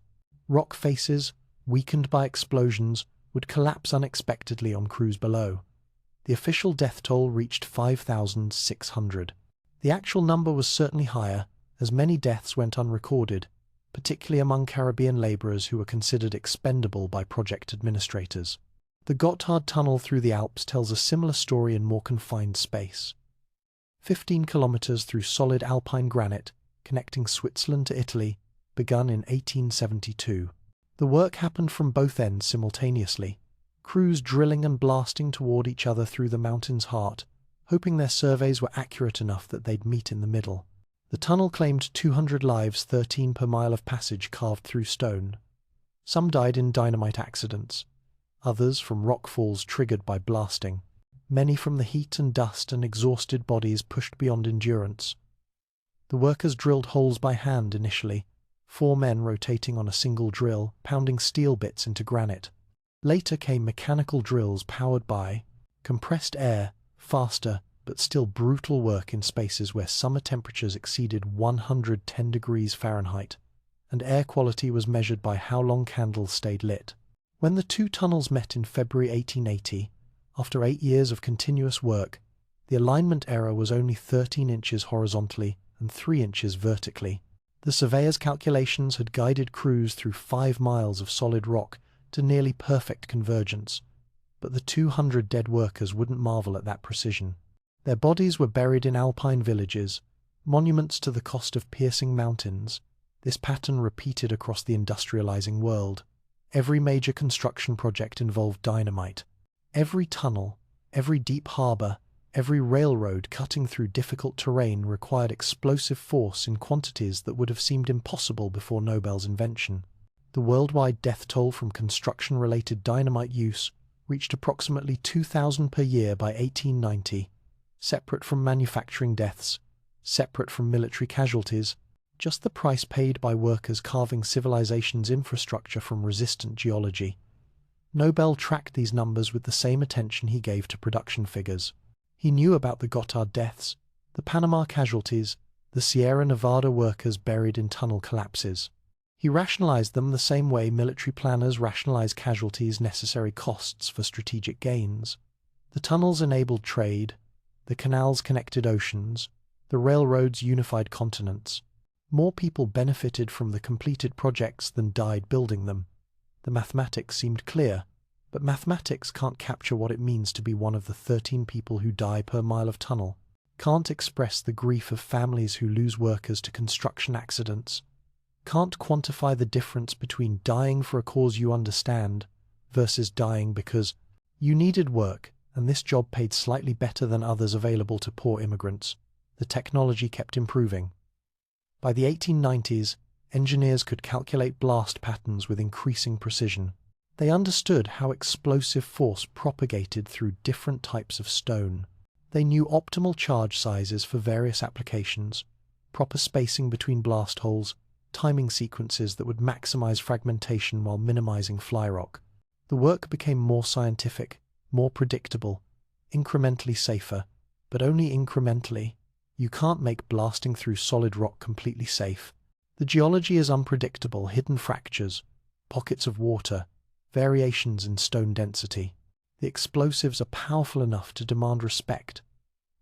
Rock faces, weakened by explosions, would collapse unexpectedly on crews below. The official death toll reached 5,600. The actual number was certainly higher, as many deaths went unrecorded, particularly among Caribbean laborers who were considered expendable by project administrators. The Gotthard Tunnel through the Alps tells a similar story in more confined space. 15 kilometers through solid alpine granite, connecting Switzerland to Italy, begun in 1872. The work happened from both ends simultaneously, crews drilling and blasting toward each other through the mountain's heart, hoping their surveys were accurate enough that they'd meet in the middle. The tunnel claimed 200 lives, 13 per mile of passage carved through stone. Some died in dynamite accidents, others from rock falls triggered by blasting, many from the heat and dust and exhausted bodies pushed beyond endurance. The workers drilled holes by hand initially, 4 men rotating on a single drill, pounding steel bits into granite. Later came mechanical drills powered by compressed air, faster but still brutal work in spaces where summer temperatures exceeded 110 degrees Fahrenheit, and air quality was measured by how long candles stayed lit. When the two tunnels met in February 1880, after 8 years of continuous work, the alignment error was only 13 inches horizontally and 3 inches vertically. The surveyor's calculations had guided crews through 5 miles of solid rock to nearly perfect convergence, but the 200 dead workers wouldn't marvel at that precision. Their bodies were buried in alpine villages, monuments to the cost of piercing mountains. This pattern repeated across the industrializing world. Every major construction project involved dynamite. Every tunnel, every deep harbor, every railroad cutting through difficult terrain required explosive force in quantities that would have seemed impossible before Nobel's invention. The worldwide death toll from construction-related dynamite use reached approximately 2,000 per year by 1890, separate from manufacturing deaths, separate from military casualties. just the price paid by workers carving civilization's infrastructure from resistant geology. Nobel tracked these numbers with the same attention he gave to production figures. He knew about the Gotthard deaths, the Panama casualties, the Sierra Nevada workers buried in tunnel collapses. He rationalized them the same way military planners rationalize casualties' necessary costs for strategic gains. The tunnels enabled trade, the canals connected oceans, the railroads unified continents. More people benefited from the completed projects than died building them. The mathematics seemed clear, but mathematics can't capture what it means to be one of the 13 people who die per mile of tunnel, can't express the grief of families who lose workers to construction accidents, can't quantify the difference between dying for a cause you understand versus dying because you needed work and this job paid slightly better than others available to poor immigrants. The technology kept improving. By the 1890s, engineers could calculate blast patterns with increasing precision. They understood how explosive force propagated through different types of stone. They knew optimal charge sizes for various applications, proper spacing between blast holes, timing sequences that would maximize fragmentation while minimizing fly rock. The work became more scientific, more predictable, incrementally safer, but only incrementally. You can't make blasting through solid rock completely safe. The geology is unpredictable, hidden fractures, pockets of water, variations in stone density. The explosives are powerful enough to demand respect.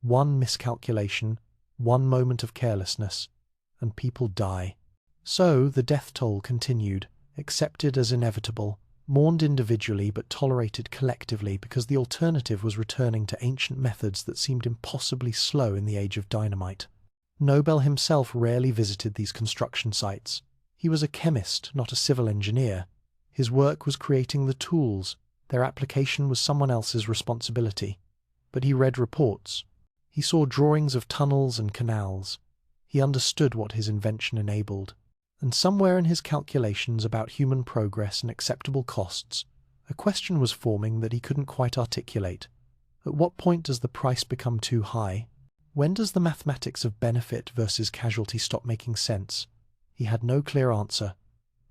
One miscalculation, one moment of carelessness, and people die. So the death toll continued, accepted as inevitable, mourned individually but tolerated collectively because the alternative was returning to ancient methods that seemed impossibly slow in the age of dynamite. Nobel himself rarely visited these construction sites. He was a chemist, not a civil engineer. His work was creating the tools. Their application was someone else's responsibility. But he read reports. He saw drawings of tunnels and canals. He understood what his invention enabled. And somewhere in his calculations about human progress and acceptable costs, a question was forming that he couldn't quite articulate. At what point does the price become too high? When does the mathematics of benefit versus casualty stop making sense? He had no clear answer.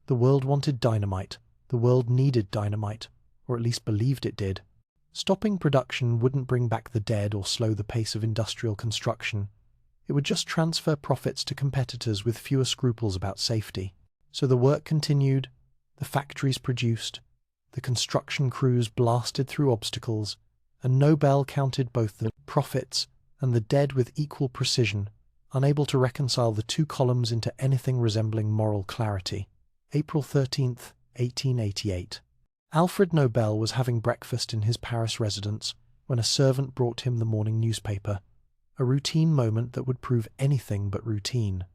The world wanted dynamite. The world needed dynamite, or at least believed it did. Stopping production wouldn't bring back the dead or slow the pace of industrial construction. It would just transfer profits to competitors with fewer scruples about safety. So the work continued, the factories produced, the construction crews blasted through obstacles, and Nobel counted both the profits and the dead with equal precision, unable to reconcile the two columns into anything resembling moral clarity. April 13th, 1888. Alfred Nobel was having breakfast in his Paris residence when a servant brought him the morning newspaper. A routine moment that would prove anything but routine.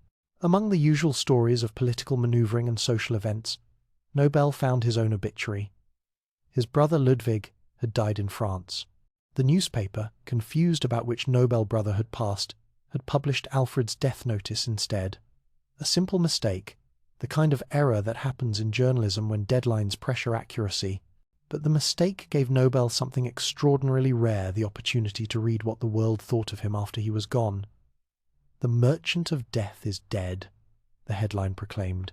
Among the usual stories of political maneuvering and social events, Nobel found his own obituary. His brother Ludwig had died in France. The newspaper, confused about which Nobel brother had passed, had published Alfred's death notice instead. A simple mistake, the kind of error that happens in journalism when deadlines pressure accuracy. But the mistake gave Nobel something extraordinarily rare, the opportunity to read what the world thought of him after he was gone. "The merchant of death is dead," the headline proclaimed.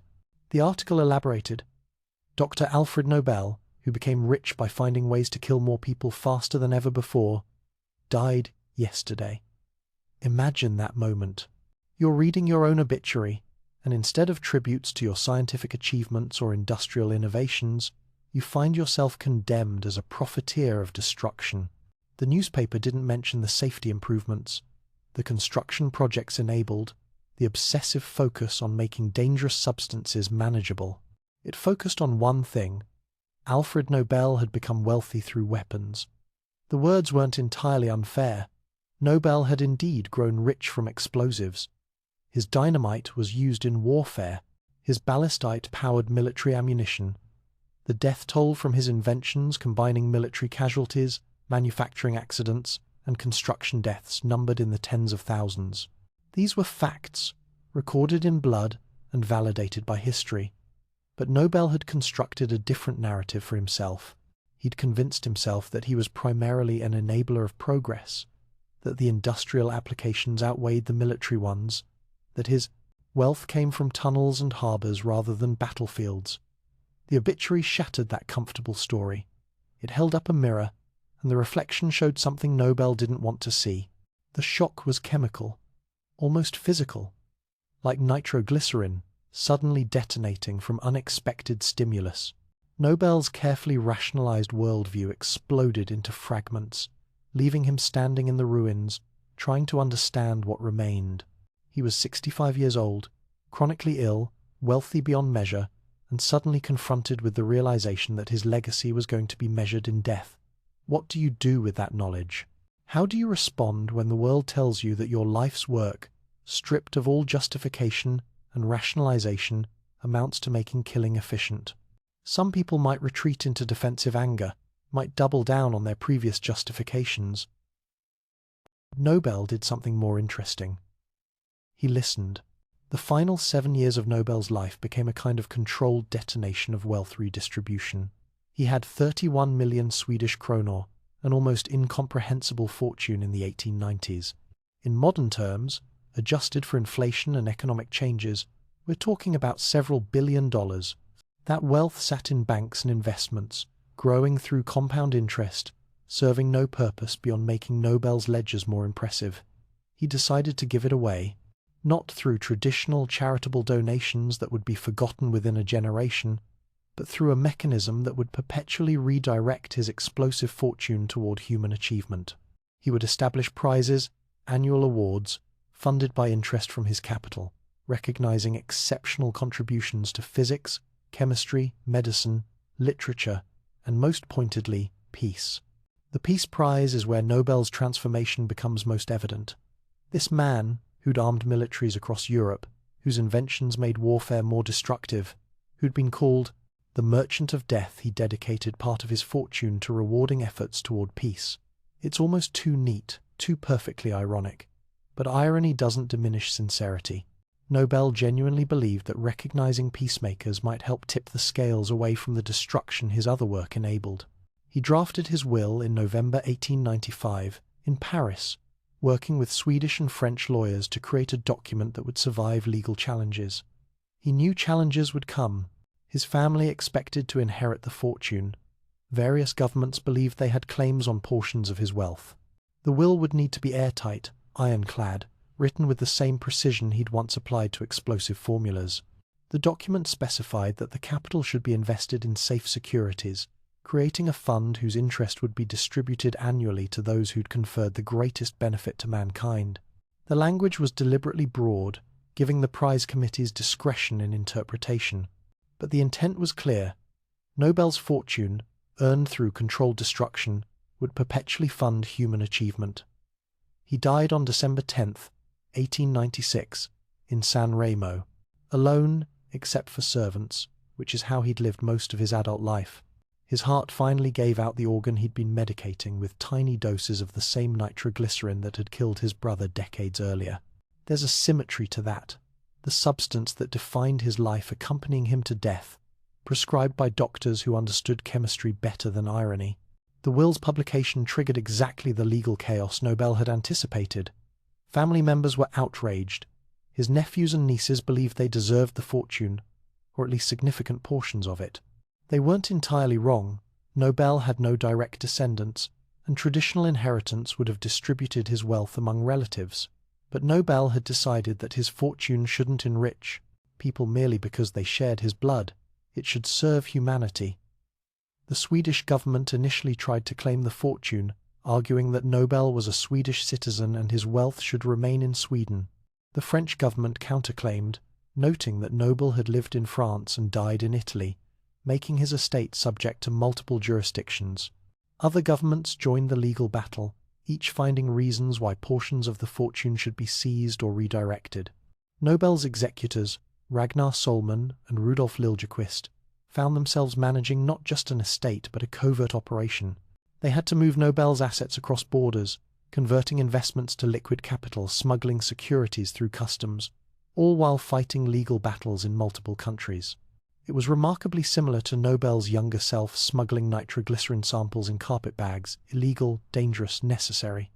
The article elaborated. Dr. Alfred Nobel, who became rich by finding ways to kill more people faster than ever before, died yesterday. Imagine that moment. You're reading your own obituary, and instead of tributes to your scientific achievements or industrial innovations, you find yourself condemned as a profiteer of destruction. The newspaper didn't mention the safety improvements, the construction projects enabled, the obsessive focus on making dangerous substances manageable. It focused on one thing. Alfred Nobel had become wealthy through weapons. The words weren't entirely unfair. Nobel had indeed grown rich from explosives. His dynamite was used in warfare. His ballistite powered military ammunition. The death toll from his inventions combining military casualties, manufacturing accidents, and construction deaths numbered in the tens of thousands. These were facts, recorded in blood and validated by history. But Nobel had constructed a different narrative for himself. He'd convinced himself that he was primarily an enabler of progress, that the industrial applications outweighed the military ones, that his Wealth came from tunnels and harbors rather than battlefields. The obituary shattered that comfortable story. It held up a mirror, and the reflection showed something Nobel didn't want to see. The shock was chemical, almost physical, like nitroglycerin suddenly detonating from unexpected stimulus. Nobel's carefully rationalized worldview exploded into fragments, leaving him standing in the ruins, trying to understand what remained. He was 65 years old, chronically ill, wealthy beyond measure, and suddenly confronted with the realization that his legacy was going to be measured in death. What do you do with that knowledge? How do you respond when the world tells you that your life's work, stripped of all justification and rationalization, amounts to making killing efficient? Some people might retreat into defensive anger, might double down on their previous justifications. Nobel did something more interesting. He listened. The final 7 years of Nobel's life became a kind of controlled detonation of wealth redistribution. He had 31 million Swedish kronor, an almost incomprehensible fortune in the 1890s. In modern terms, adjusted for inflation and economic changes, we're talking about several $billion. That wealth sat in banks and investments, growing through compound interest, serving no purpose beyond making Nobel's ledgers more impressive. He decided to give it away, not through traditional charitable donations that would be forgotten within a generation, but through a mechanism that would perpetually redirect his explosive fortune toward human achievement. He would establish prizes, annual awards, funded by interest from his capital, recognizing exceptional contributions to physics, chemistry, medicine, literature, and most pointedly, peace. The Peace Prize is where Nobel's transformation becomes most evident. This man, who'd armed militaries across Europe, whose inventions made warfare more destructive, who'd been called the Merchant of Death, he dedicated part of his fortune to rewarding efforts toward peace. It's almost too neat, too perfectly ironic. But irony doesn't diminish sincerity. Nobel genuinely believed that recognizing peacemakers might help tip the scales away from the destruction his other work enabled. He drafted his will in November 1895 in Paris, working with Swedish and French lawyers to create a document that would survive legal challenges. He knew challenges would come. His family expected to inherit the fortune. Various governments believed they had claims on portions of his wealth. The will would need to be airtight, ironclad, written with the same precision he'd once applied to explosive formulas. The document specified that the capital should be invested in safe securities, creating a fund whose interest would be distributed annually to those who'd conferred the greatest benefit to mankind. The language was deliberately broad, giving the prize committees discretion in interpretation. But the intent was clear. Nobel's fortune, earned through controlled destruction, would perpetually fund human achievement. He died on December 10th, 1896, in San Remo, alone except for servants, which is how he'd lived most of his adult life. His heart finally gave out the organ he'd been medicating with tiny doses of the same nitroglycerin that had killed his brother decades earlier. There's a symmetry to that. The substance that defined his life accompanying him to death, prescribed by doctors who understood chemistry better than irony. The will's publication triggered exactly the legal chaos Nobel had anticipated. Family members were outraged. His nephews and nieces believed they deserved the fortune, or at least significant portions of it. They weren't entirely wrong. Nobel had no direct descendants, and traditional inheritance would have distributed his wealth among relatives. But Nobel had decided that his fortune shouldn't enrich people merely because they shared his blood. It should serve humanity. The Swedish government initially tried to claim the fortune, arguing that Nobel was a Swedish citizen and his wealth should remain in Sweden. The French government counterclaimed, noting that Nobel had lived in France and died in Italy, making his estate subject to multiple jurisdictions. Other governments joined the legal battle, each finding reasons why portions of the fortune should be seized or redirected. Nobel's executors, Ragnar Solman and Rudolf Liljequist, found themselves managing not just an estate but a covert operation. They had to move Nobel's assets across borders, converting investments to liquid capital, smuggling securities through customs, all while fighting legal battles in multiple countries. It was remarkably similar to Nobel's younger self smuggling nitroglycerin samples in carpet bags, illegal, dangerous, necessary.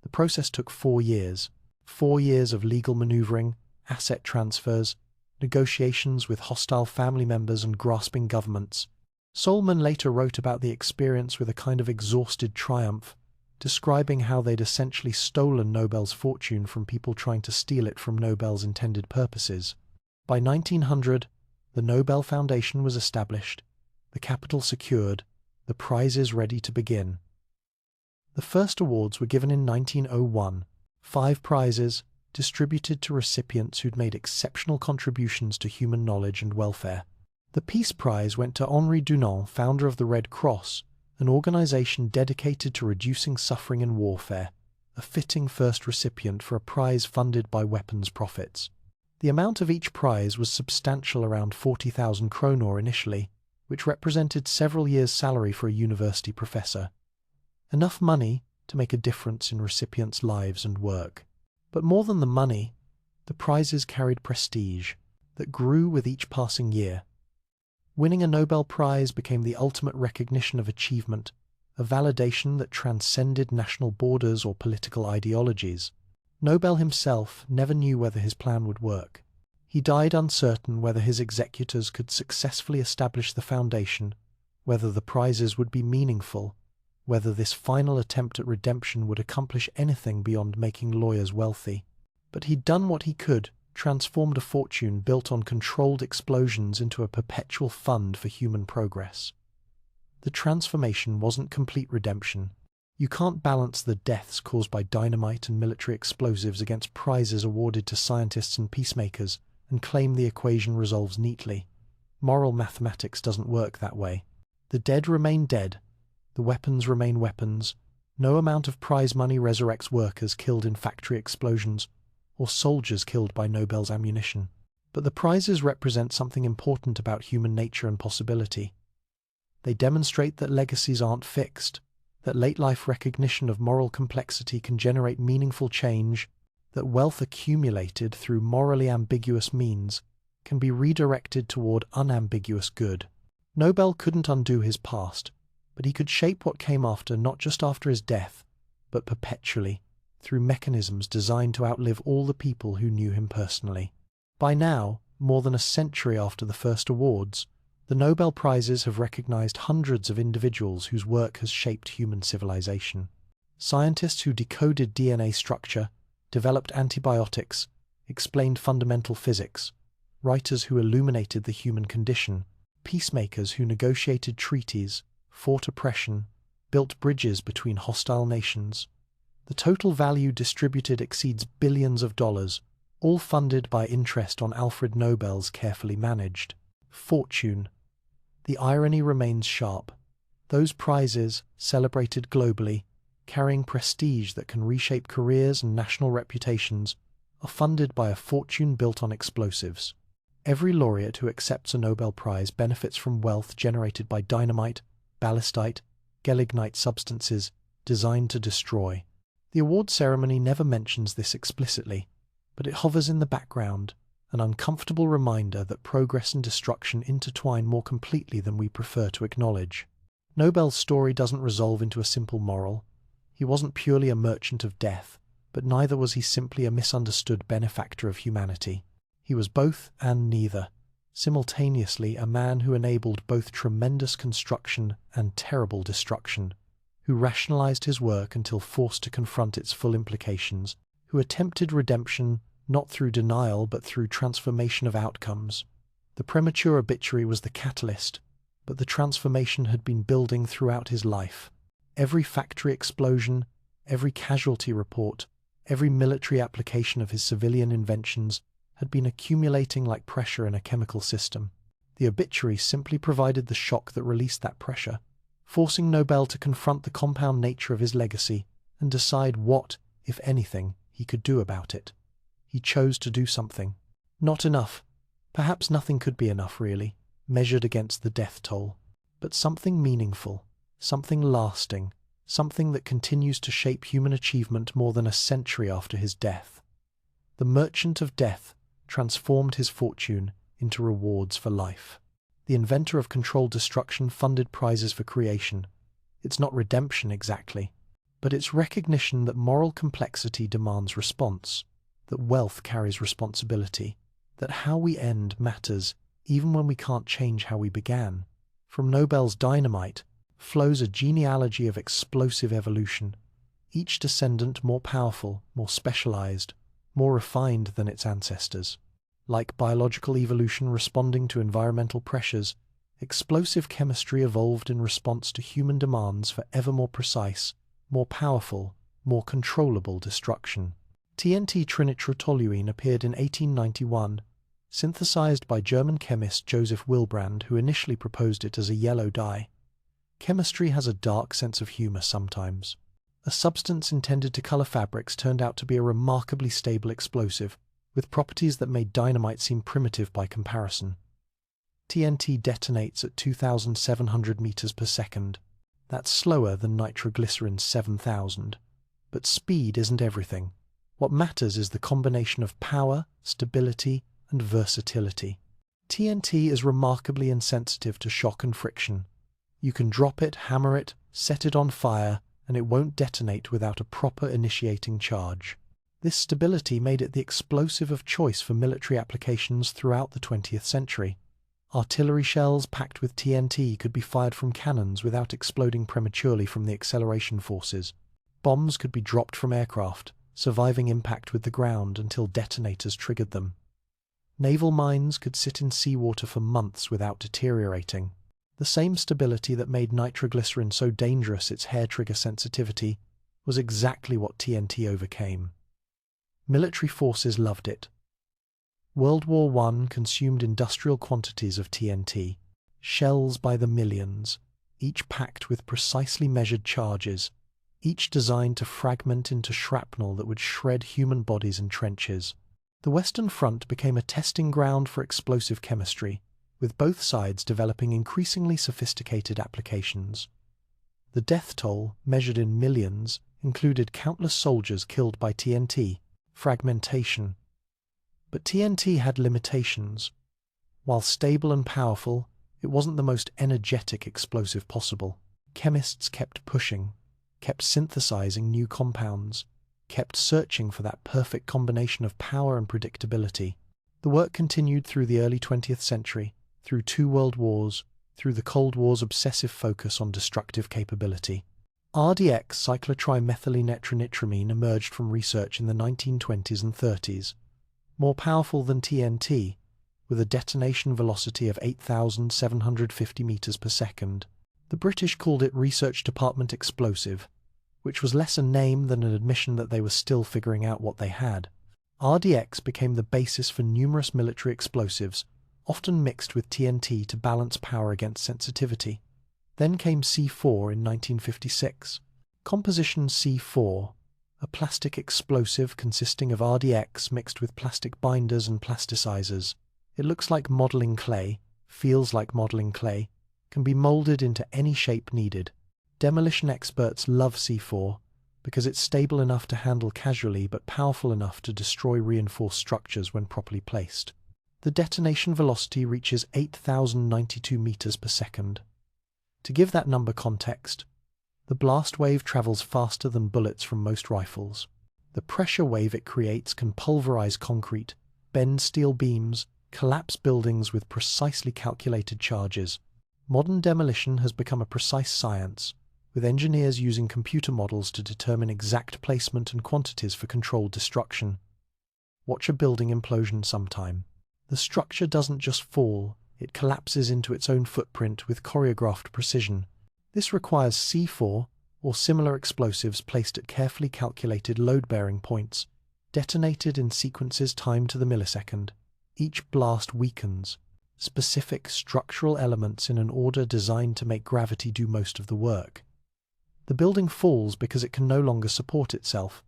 The process took 4 years. 4 years of legal maneuvering, asset transfers, negotiations with hostile family members and grasping governments. Solman later wrote about the experience with a kind of exhausted triumph, describing how they'd essentially stolen Nobel's fortune from people trying to steal it from Nobel's intended purposes. By 1900, the Nobel Foundation was established, the capital secured, the prizes ready to begin. The first awards were given in 1901, 5 prizes distributed to recipients who'd made exceptional contributions to human knowledge and welfare. The Peace Prize went to Henri Dunant, founder of the Red Cross, an organization dedicated to reducing suffering in warfare, a fitting first recipient for a prize funded by weapons profits. The amount of each prize was substantial, around 40,000 kronor initially, which represented several years' salary for a university professor. Enough money to make a difference in recipients' lives and work. But more than the money, the prizes carried prestige that grew with each passing year. Winning a Nobel Prize became the ultimate recognition of achievement, a validation that transcended national borders or political ideologies. Nobel himself never knew whether his plan would work. He died uncertain whether his executors could successfully establish the foundation, whether the prizes would be meaningful, whether this final attempt at redemption would accomplish anything beyond making lawyers wealthy. But he'd done what he could, transformed a fortune built on controlled explosions into a perpetual fund for human progress. The transformation wasn't complete redemption. You can't balance the deaths caused by dynamite and military explosives against prizes awarded to scientists and peacemakers and claim the equation resolves neatly. Moral mathematics doesn't work that way. The dead remain dead. The weapons remain weapons. No amount of prize money resurrects workers killed in factory explosions or soldiers killed by Nobel's ammunition. But the prizes represent something important about human nature and possibility. They demonstrate that legacies aren't fixed, that late-life recognition of moral complexity can generate meaningful change, that wealth accumulated through morally ambiguous means can be redirected toward unambiguous good. Nobel couldn't undo his past, but he could shape what came after, not just after his death, but perpetually, through mechanisms designed to outlive all the people who knew him personally. By now, more than a century after the first awards, the Nobel Prizes have recognized hundreds of individuals whose work has shaped human civilization. Scientists who decoded DNA structure, developed antibiotics, explained fundamental physics, writers who illuminated the human condition, peacemakers who negotiated treaties, fought oppression, built bridges between hostile nations. The total value distributed exceeds billions of dollars, all funded by interest on Alfred Nobel's carefully managed fortune. The irony remains sharp. Those prizes, celebrated globally, carrying prestige that can reshape careers and national reputations, are funded by a fortune built on explosives. Every laureate who accepts a Nobel Prize benefits from wealth generated by dynamite, ballistite, gelignite substances designed to destroy. The award ceremony never mentions this explicitly, but it hovers in the background, an uncomfortable reminder that progress and destruction intertwine more completely than we prefer to acknowledge. Nobel's story doesn't resolve into a simple moral. He wasn't purely a merchant of death, but neither was he simply a misunderstood benefactor of humanity. He was both and neither, simultaneously a man who enabled both tremendous construction and terrible destruction, who rationalized his work until forced to confront its full implications, who attempted redemption not through denial but through transformation of outcomes. The premature obituary was the catalyst, but the transformation had been building throughout his life. Every factory explosion, every casualty report, every military application of his civilian inventions had been accumulating like pressure in a chemical system. The obituary simply provided the shock that released that pressure, forcing Nobel to confront the compound nature of his legacy and decide what, if anything, he could do about it. He chose to do something. Not enough. Perhaps nothing could be enough, really, measured against the death toll. But something meaningful, something lasting, something that continues to shape human achievement more than a century after his death. The merchant of death transformed his fortune into rewards for life. The inventor of controlled destruction funded prizes for creation. It's not redemption exactly, but it's recognition that moral complexity demands response. that wealth carries responsibility, that how we end matters even when we can't change how we began. From Nobel's Dynamite flows a genealogy of explosive evolution, each descendant more powerful, more specialized, more refined than its ancestors. Like biological evolution responding to environmental pressures, explosive chemistry evolved in response to human demands for ever more precise, more powerful, more controllable destruction. TNT trinitrotoluene appeared in 1891, synthesized by German chemist Joseph Wilbrand, who initially proposed it as a yellow dye. Chemistry has a dark sense of humor sometimes. A substance intended to color fabrics turned out to be a remarkably stable explosive, with properties that made dynamite seem primitive by comparison. TNT detonates at 2,700 meters per second. That's slower than nitroglycerin's 7,000. But speed isn't everything. What matters is the combination of power, stability, and versatility. TNT is remarkably insensitive to shock and friction. You can drop it, hammer it, set it on fire, and it won't detonate without a proper initiating charge. This stability made it the explosive of choice for military applications throughout the 20th century. Artillery shells packed with TNT could be fired from cannons without exploding prematurely from the acceleration forces. Bombs could be dropped from aircraft, surviving impact with the ground until detonators triggered them. Naval mines could sit in seawater for months without deteriorating. The same stability that made nitroglycerin so dangerous, its hair trigger sensitivity, was exactly what TNT overcame. Military forces loved it. World War I consumed industrial quantities of TNT, shells by the millions, each packed with precisely measured charges, each designed to fragment into shrapnel that would shred human bodies in trenches. The Western Front became a testing ground for explosive chemistry, with both sides developing increasingly sophisticated applications. The death toll, measured in millions, included countless soldiers killed by TNT, fragmentation. But TNT had limitations. While stable and powerful, it wasn't the most energetic explosive possible. Chemists kept pushing, kept synthesizing new compounds, kept searching for that perfect combination of power and predictability. The work continued through the early 20th century, through 2 world wars, through the Cold War's obsessive focus on destructive capability. RDX cyclotrimethylynitronitramine emerged from research in the 1920s and 30s. More powerful than TNT, with a detonation velocity of 8,750 meters per second. The British called it Research Department Explosive, which was less a name than an admission that they were still figuring out what they had. RDX became the basis for numerous military explosives, often mixed with TNT to balance power against sensitivity. Then came C4 in 1956. Composition C4, a plastic explosive consisting of RDX mixed with plastic binders and plasticizers. It looks like modeling clay, feels like modeling clay, can be molded into any shape needed. Demolition experts love C4 because it's stable enough to handle casually but powerful enough to destroy reinforced structures when properly placed. The detonation velocity reaches 8,092 meters per second. To give that number context, the blast wave travels faster than bullets from most rifles. The pressure wave it creates can pulverize concrete, bend steel beams, collapse buildings with precisely calculated charges. Modern demolition has become a precise science, with engineers using computer models to determine exact placement and quantities for controlled destruction. Watch a building implosion sometime. The structure doesn't just fall, it collapses into its own footprint with choreographed precision. This requires C4 or similar explosives placed at carefully calculated load-bearing points, detonated in sequences timed to the millisecond. Each blast weakens specific structural elements in an order designed to make gravity do most of the work. The building falls because it can no longer support itself,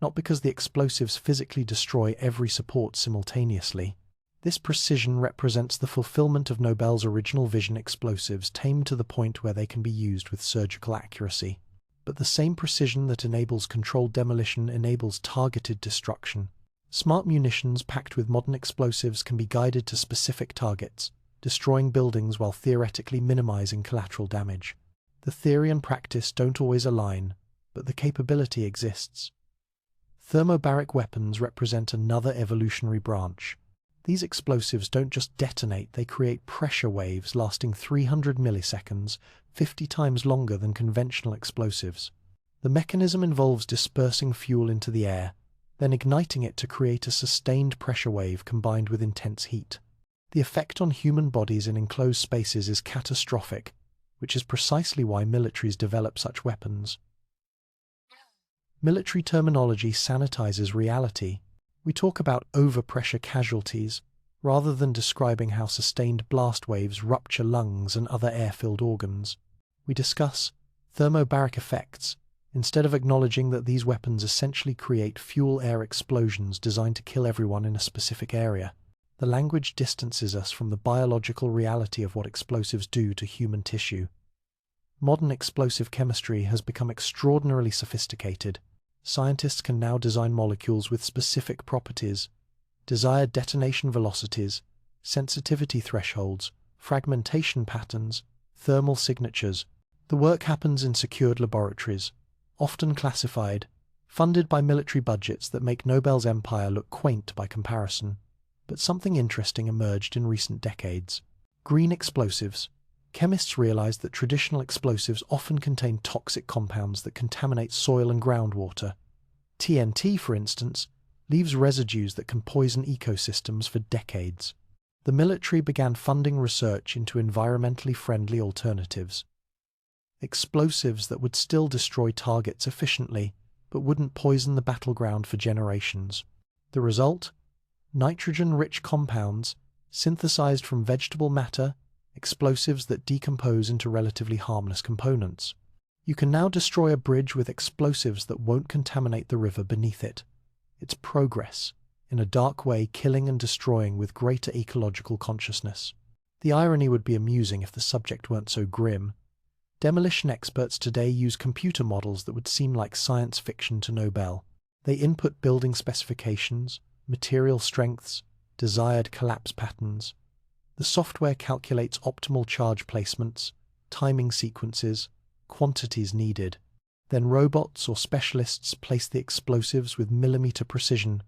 not because the explosives physically destroy every support simultaneously. This precision represents the fulfillment of Nobel's original vision: explosives tamed to the point where they can be used with surgical accuracy. But the same precision that enables controlled demolition enables targeted destruction. Smart munitions packed with modern explosives can be guided to specific targets, destroying buildings while theoretically minimizing collateral damage. The theory and practice don't always align, but the capability exists. Thermobaric weapons represent another evolutionary branch. These explosives don't just detonate, they create pressure waves lasting 300 milliseconds, 50 times longer than conventional explosives. The mechanism involves dispersing fuel into the air, then igniting it to create a sustained pressure wave combined with intense heat. The effect on human bodies in enclosed spaces is catastrophic, which is precisely why militaries develop such weapons. Military terminology sanitizes reality. We talk about overpressure casualties, rather than describing how sustained blast waves rupture lungs and other air-filled organs. We discuss thermobaric effects, instead of acknowledging that these weapons essentially create fuel-air explosions designed to kill everyone in a specific area. The language distances us from the biological reality of what explosives do to human tissue. Modern explosive chemistry has become extraordinarily sophisticated. Scientists can now design molecules with specific properties, desired detonation velocities, sensitivity thresholds, fragmentation patterns, thermal signatures. The work happens in secured laboratories, often classified, funded by military budgets that make Nobel's empire look quaint by comparison. But something interesting emerged in recent decades. Green explosives. Chemists realized that traditional explosives often contain toxic compounds that contaminate soil and groundwater. TNT, for instance, leaves residues that can poison ecosystems for decades. The military began funding research into environmentally friendly alternatives. Explosives that would still destroy targets efficiently, but wouldn't poison the battleground for generations. The result? Nitrogen-rich compounds, synthesized from vegetable matter, explosives that decompose into relatively harmless components. You can now destroy a bridge with explosives that won't contaminate the river beneath it. It's progress, in a dark way, killing and destroying with greater ecological consciousness. The irony would be amusing if the subject weren't so grim. Demolition experts today use computer models that would seem like science fiction to Nobel. They input building specifications, material strengths, desired collapse patterns. The software calculates optimal charge placements, timing sequences, quantities needed. Then robots or specialists place the explosives with millimeter precision,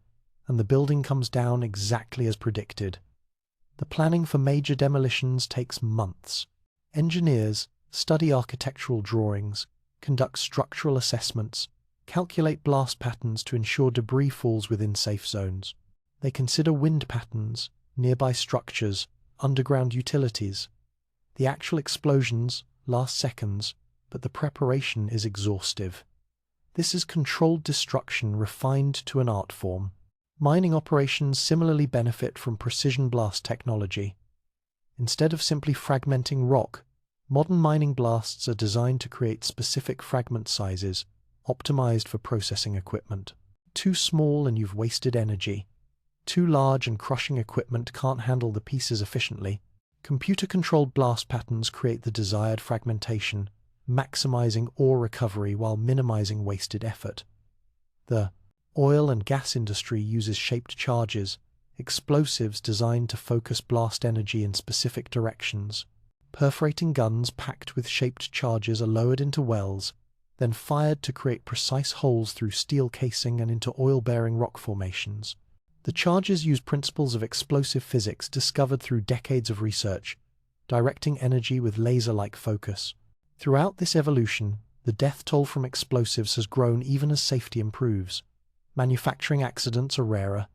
and the building comes down exactly as predicted. The planning for major demolitions takes months. Engineers study architectural drawings, conduct structural assessments, calculate blast patterns to ensure debris falls within safe zones. They consider wind patterns, nearby structures, underground utilities. The actual explosions last seconds, but the preparation is exhaustive. This is controlled destruction refined to an art form. Mining operations similarly benefit from precision blast technology. Instead of simply fragmenting rock, modern mining blasts are designed to create specific fragment sizes, optimized for processing equipment. Too small and you've wasted energy. Too large and crushing equipment can't handle the pieces efficiently. Computer-controlled blast patterns create the desired fragmentation, maximizing ore recovery while minimizing wasted effort. The oil and gas industry uses shaped charges, explosives designed to focus blast energy in specific directions. Perforating guns packed with shaped charges are lowered into wells, then fired to create precise holes through steel casing and into oil-bearing rock formations. The charges use principles of explosive physics discovered through decades of research, directing energy with laser-like focus. Throughout this evolution, the death toll from explosives has grown even as safety improves. Manufacturing accidents are rarer.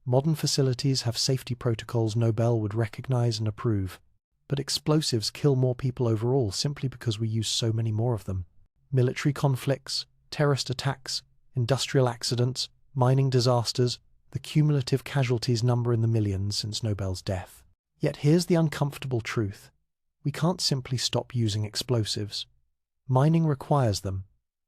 Modern facilities have safety protocols Nobel would recognize and approve. But explosives kill more people overall simply because we use so many more of them. Military conflicts, terrorist attacks, industrial accidents, mining disasters, the cumulative casualties number in the millions since Nobel's death. Yet here's the uncomfortable truth. We can't simply stop using explosives. Mining requires them.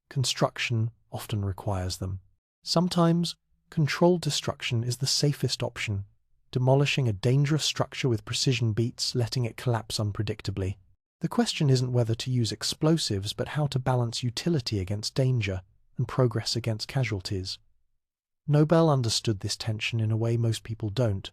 Construction often requires them. Sometimes, controlled destruction is the safest option. Demolishing a dangerous structure with precision beats letting it collapse unpredictably. The question isn't whether to use explosives, but how to balance utility against danger and progress against casualties. Nobel understood this tension in a way most people don't.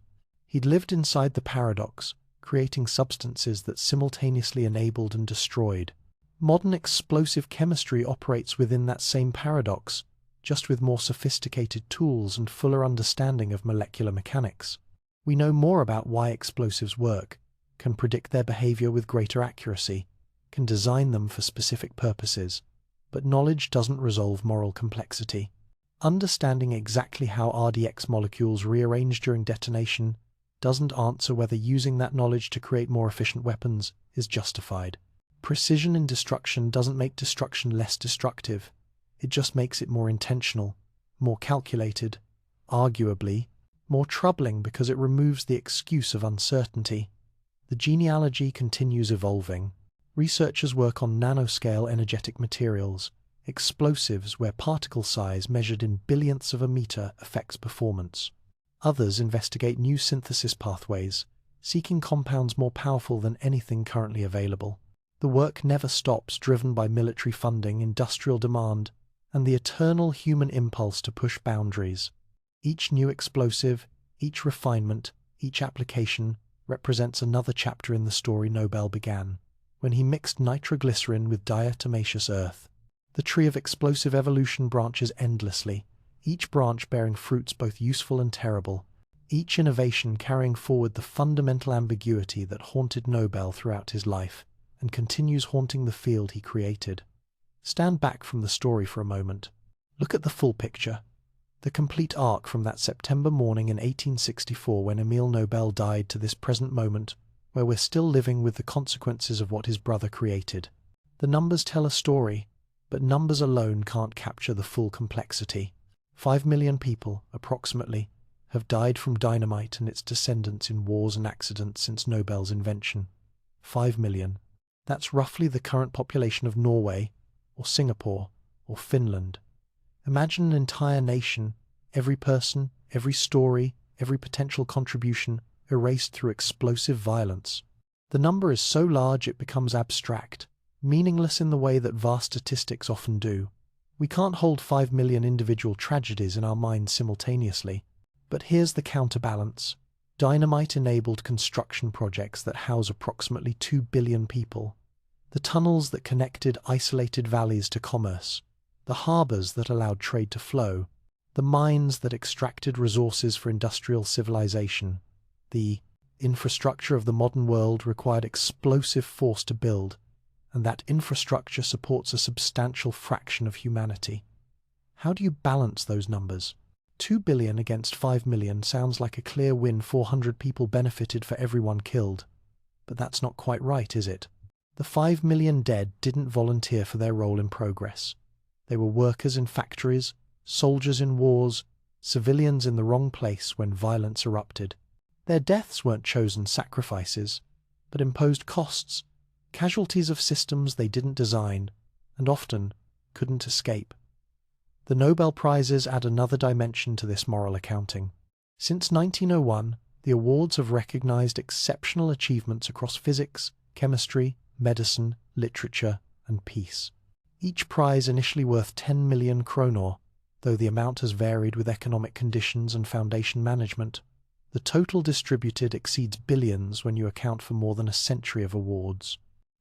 He'd lived inside the paradox, creating substances that simultaneously enabled and destroyed. Modern explosive chemistry operates within that same paradox, just with more sophisticated tools and fuller understanding of molecular mechanics. We know more about why explosives work, can predict their behavior with greater accuracy, can design them for specific purposes, but knowledge doesn't resolve moral complexity. Understanding exactly how RDX molecules rearrange during detonation doesn't answer whether using that knowledge to create more efficient weapons is justified. Precision in destruction doesn't make destruction less destructive. It just makes it more intentional, more calculated, arguably more troubling because it removes the excuse of uncertainty. The genealogy continues evolving. Researchers work on nanoscale energetic materials, explosives where particle size measured in billionths of a meter affects performance. Others investigate new synthesis pathways, seeking compounds more powerful than anything currently available. The work never stops, driven by military funding, industrial demand, and the eternal human impulse to push boundaries. Each new explosive, each refinement, each application represents another chapter in the story Nobel began, when he mixed nitroglycerin with diatomaceous earth. The tree of explosive evolution branches endlessly, each branch bearing fruits both useful and terrible, each innovation carrying forward the fundamental ambiguity that haunted Nobel throughout his life and continues haunting the field he created. Stand back from the story for a moment. Look at the full picture. The complete arc from that September morning in 1864 when Emil Nobel died to this present moment where we're still living with the consequences of what his brother created. The numbers tell a story, but numbers alone can't capture the full complexity. 5 million people, approximately, have died from dynamite and its descendants in wars and accidents since Nobel's invention. 5 million. That's roughly the current population of Norway, or Singapore, or Finland. Imagine an entire nation, every person, every story, every potential contribution, erased through explosive violence. The number is so large it becomes abstract, meaningless in the way that vast statistics often do. We can't hold 5 million individual tragedies in our minds simultaneously. But here's the counterbalance. Dynamite-enabled construction projects that house approximately 2 billion people. The tunnels that connected isolated valleys to commerce. The harbours that allowed trade to flow. The mines that extracted resources for industrial civilization. The infrastructure of the modern world required explosive force to build, and that infrastructure supports a substantial fraction of humanity. How do you balance those numbers? 2 billion against 5 million sounds like a clear win. 400 people benefited for everyone killed. But that's not quite right, is it? The 5 million dead didn't volunteer for their role in progress. They were workers in factories, soldiers in wars, civilians in the wrong place when violence erupted. Their deaths weren't chosen sacrifices, but imposed costs, casualties of systems they didn't design, and often couldn't escape. The Nobel Prizes add another dimension to this moral accounting. Since 1901, the awards have recognized exceptional achievements across physics, chemistry, medicine, literature, and peace. Each prize initially worth 10 million kronor, though the amount has varied with economic conditions and foundation management. The total distributed exceeds billions when you account for more than a century of awards.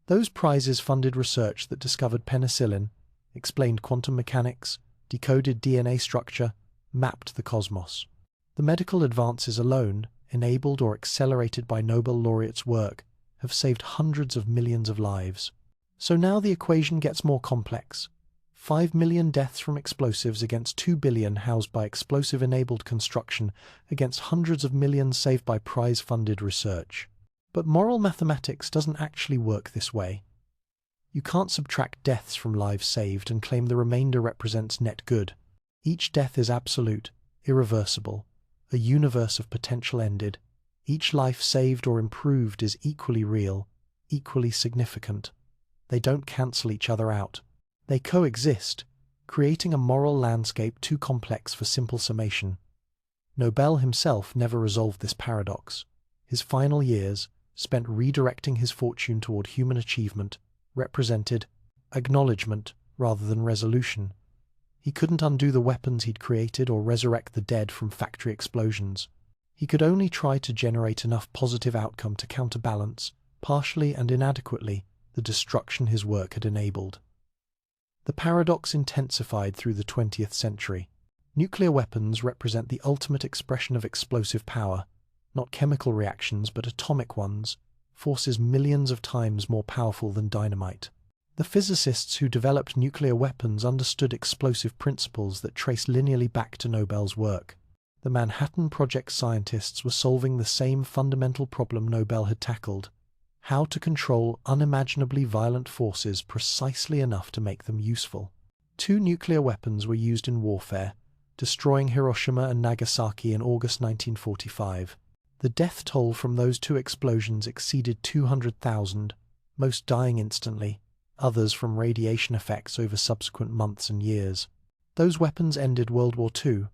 Those prizes funded research that discovered penicillin, explained quantum mechanics, decoded DNA structure, mapped the cosmos. The medical advances alone, enabled or accelerated by Nobel laureates' work, have saved hundreds of millions of lives. So now the equation gets more complex. 5 million deaths from explosives against 2 billion housed by explosive-enabled construction against hundreds of millions saved by prize-funded research. But moral mathematics doesn't actually work this way. You can't subtract deaths from lives saved and claim the remainder represents net good. Each death is absolute, irreversible, a universe of potential ended. Each life saved or improved is equally real, equally significant. They don't cancel each other out. They coexist, creating a moral landscape too complex for simple summation. Nobel himself never resolved this paradox. His final years, spent redirecting his fortune toward human achievement, represented acknowledgement rather than resolution. He couldn't undo the weapons he'd created or resurrect the dead from factory explosions. He could only try to generate enough positive outcome to counterbalance, partially and inadequately, the destruction his work had enabled. The paradox intensified through the 20th century. Nuclear weapons represent the ultimate expression of explosive power, not chemical reactions but atomic ones, forces millions of times more powerful than dynamite. The physicists who developed nuclear weapons understood explosive principles that trace linearly back to Nobel's work. The Manhattan Project scientists were solving the same fundamental problem Nobel had tackled: how to control unimaginably violent forces precisely enough to make them useful. 2 nuclear weapons were used in warfare, destroying Hiroshima and Nagasaki in August 1945. The death toll from those 2 explosions exceeded 200,000, most dying instantly, others from radiation effects over subsequent months and years. Those weapons ended World War II,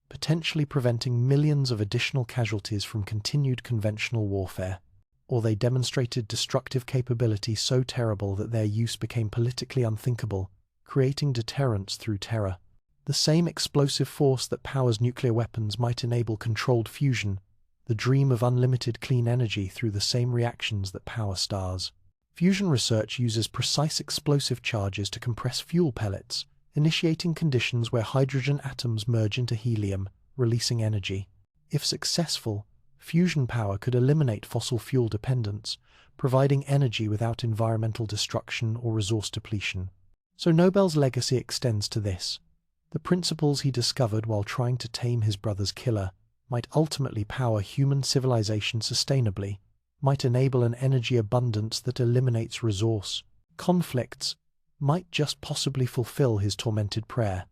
potentially preventing millions of additional casualties from continued conventional warfare. Or they demonstrated destructive capability so terrible that their use became politically unthinkable, creating deterrence through terror. The same explosive force that powers nuclear weapons might enable controlled fusion, the dream of unlimited clean energy through the same reactions that power stars. Fusion research uses precise explosive charges to compress fuel pellets, initiating conditions where hydrogen atoms merge into helium, releasing energy. If successful, fusion power could eliminate fossil fuel dependence, providing energy without environmental destruction or resource depletion. So Nobel's legacy extends to this. The principles he discovered while trying to tame his brother's killer might ultimately power human civilization sustainably, might enable an energy abundance that eliminates resource conflicts, might just possibly fulfill his tormented prayer,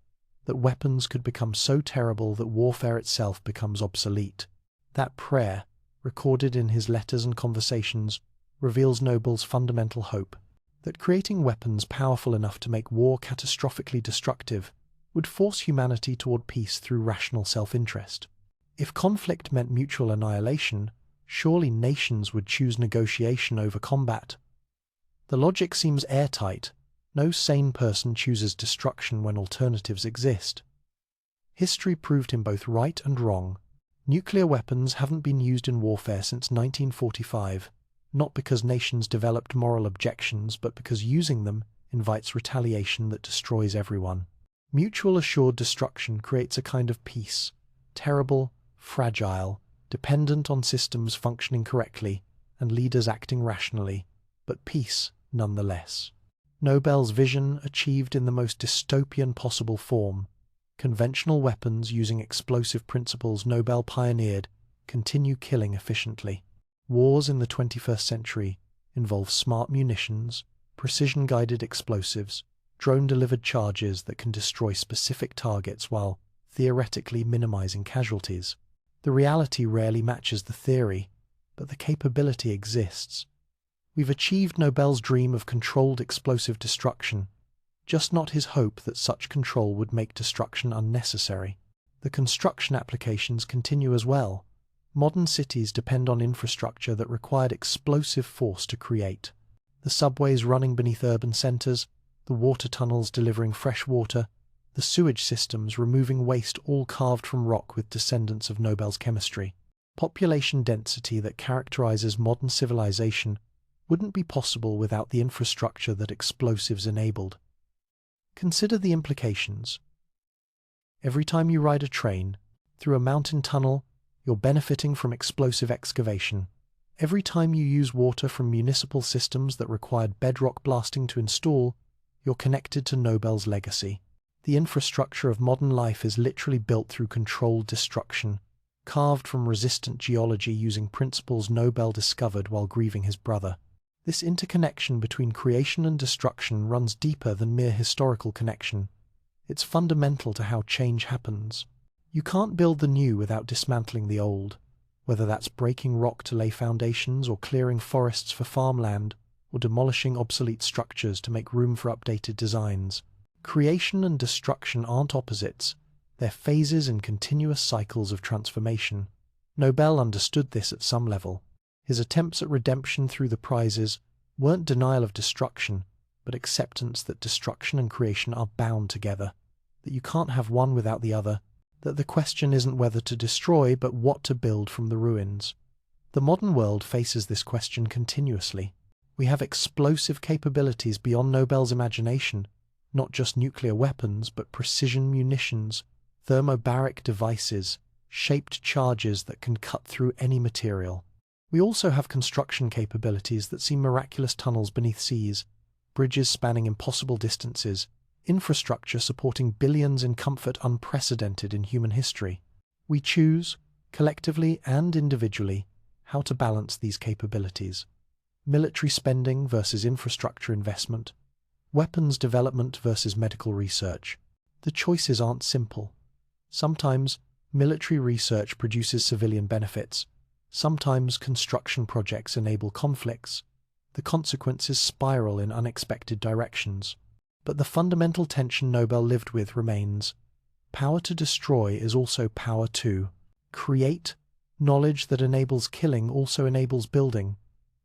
that weapons could become so terrible that warfare itself becomes obsolete. That prayer, recorded in his letters and conversations, reveals Nobel's fundamental hope, that creating weapons powerful enough to make war catastrophically destructive would force humanity toward peace through rational self-interest. If conflict meant mutual annihilation, surely nations would choose negotiation over combat. The logic seems airtight. No sane person chooses destruction when alternatives exist. History proved him both right and wrong. Nuclear weapons haven't been used in warfare since 1945, not because nations developed moral objections, but because using them invites retaliation that destroys everyone. Mutual assured destruction creates a kind of peace, terrible, fragile, dependent on systems functioning correctly and leaders acting rationally, but peace nonetheless. Nobel's vision achieved in the most dystopian possible form. Conventional weapons using explosive principles Nobel pioneered continue killing efficiently. Wars in the 21st century involve smart munitions, precision-guided explosives, drone-delivered charges that can destroy specific targets while theoretically minimizing casualties. The reality rarely matches the theory, but the capability exists. We've achieved Nobel's dream of controlled explosive destruction, just not his hope that such control would make destruction unnecessary. The construction applications continue as well. Modern cities depend on infrastructure that required explosive force to create. The subways running beneath urban centers, the water tunnels delivering fresh water, the sewage systems removing waste, all carved from rock with descendants of Nobel's chemistry. Population density that characterizes modern civilization wouldn't be possible without the infrastructure that explosives enabled. Consider the implications. Every time you ride a train through a mountain tunnel, you're benefiting from explosive excavation. Every time you use water from municipal systems that required bedrock blasting to install, you're connected to Nobel's legacy. The infrastructure of modern life is literally built through controlled destruction, carved from resistant geology using principles Nobel discovered while grieving his brother. This interconnection between creation and destruction runs deeper than mere historical connection. It's fundamental to how change happens. You can't build the new without dismantling the old, whether that's breaking rock to lay foundations or clearing forests for farmland, or demolishing obsolete structures to make room for updated designs. Creation and destruction aren't opposites, they're phases in continuous cycles of transformation. Nobel understood this at some level. His attempts at redemption through the prizes weren't denial of destruction, but acceptance that destruction and creation are bound together, that you can't have one without the other, that the question isn't whether to destroy, but what to build from the ruins. The modern world faces this question continuously. We have explosive capabilities beyond Nobel's imagination, not just nuclear weapons, but precision munitions, thermobaric devices, shaped charges that can cut through any material. We also have construction capabilities that see miraculous tunnels beneath seas, bridges spanning impossible distances, infrastructure supporting billions in comfort unprecedented in human history. We choose, collectively and individually, how to balance these capabilities. Military spending versus infrastructure investment, weapons development versus medical research. The choices aren't simple. Sometimes, military research produces civilian benefits. Sometimes, construction projects enable conflicts. The consequences spiral in unexpected directions. But the fundamental tension Nobel lived with remains. Power to destroy is also power to create. Knowledge that enables killing also enables building.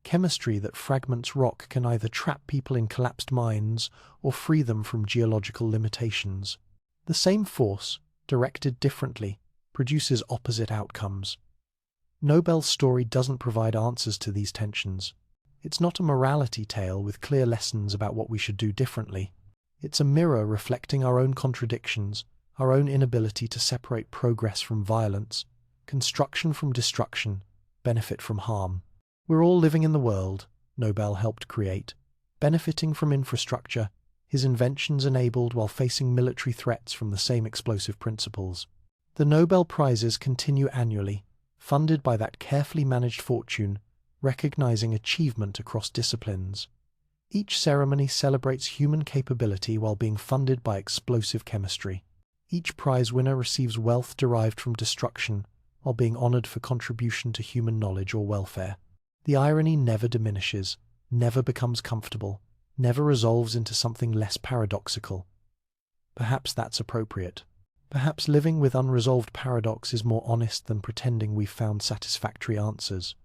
Chemistry that fragments rock can either trap people in collapsed mines or free them from geological limitations. The same force, directed differently, produces opposite outcomes. Nobel's story doesn't provide answers to these tensions. It's not a morality tale with clear lessons about what we should do differently. It's a mirror reflecting our own contradictions, our own inability to separate progress from violence, construction from destruction, benefit from harm. We're all living in the world Nobel helped create, benefiting from infrastructure, his inventions enabled while facing military threats from the same explosive principles. The Nobel Prizes continue annually, funded by that carefully managed fortune, recognizing achievement across disciplines. Each ceremony celebrates human capability while being funded by explosive chemistry. Each prize winner receives wealth derived from destruction while being honored for contribution to human knowledge or welfare. The irony never diminishes, never becomes comfortable, never resolves into something less paradoxical. Perhaps that's appropriate. Perhaps living with unresolved paradox is more honest than pretending we've found satisfactory answers.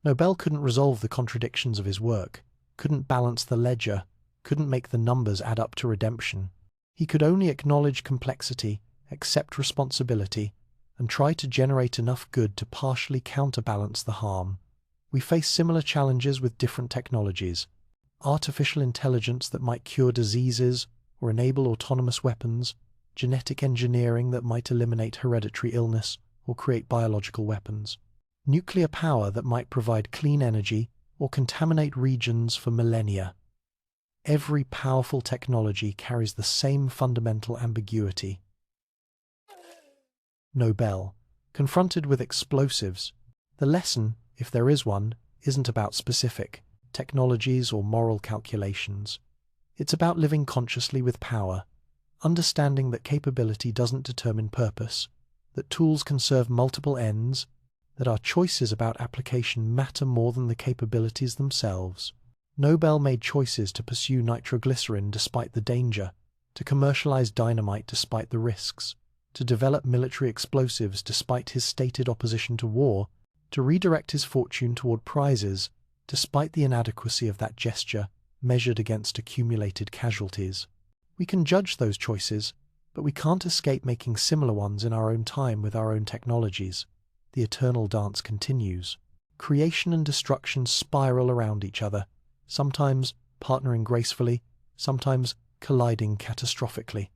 Nobel couldn't resolve the contradictions of his work, couldn't balance the ledger, couldn't make the numbers add up to redemption. He could only acknowledge complexity, accept responsibility, and try to generate enough good to partially counterbalance the harm. We face similar challenges with different technologies. Artificial intelligence that might cure diseases or enable autonomous weapons, genetic engineering that might eliminate hereditary illness or create biological weapons, nuclear power that might provide clean energy or contaminate regions for millennia. Every powerful technology carries the same fundamental ambiguity. Nobel, confronted with explosives, the lesson, if there is one, isn't about specific technologies or moral calculations. It's about living consciously with power, understanding that capability doesn't determine purpose, that tools can serve multiple ends, that our choices about application matter more than the capabilities themselves. Nobel made choices to pursue nitroglycerin despite the danger, to commercialize dynamite despite the risks, to develop military explosives despite his stated opposition to war, to redirect his fortune toward prizes, despite the inadequacy of that gesture measured against accumulated casualties. We can judge those choices, but we can't escape making similar ones in our own time with our own technologies. The eternal dance continues. Creation and destruction spiral around each other, sometimes partnering gracefully, sometimes colliding catastrophically,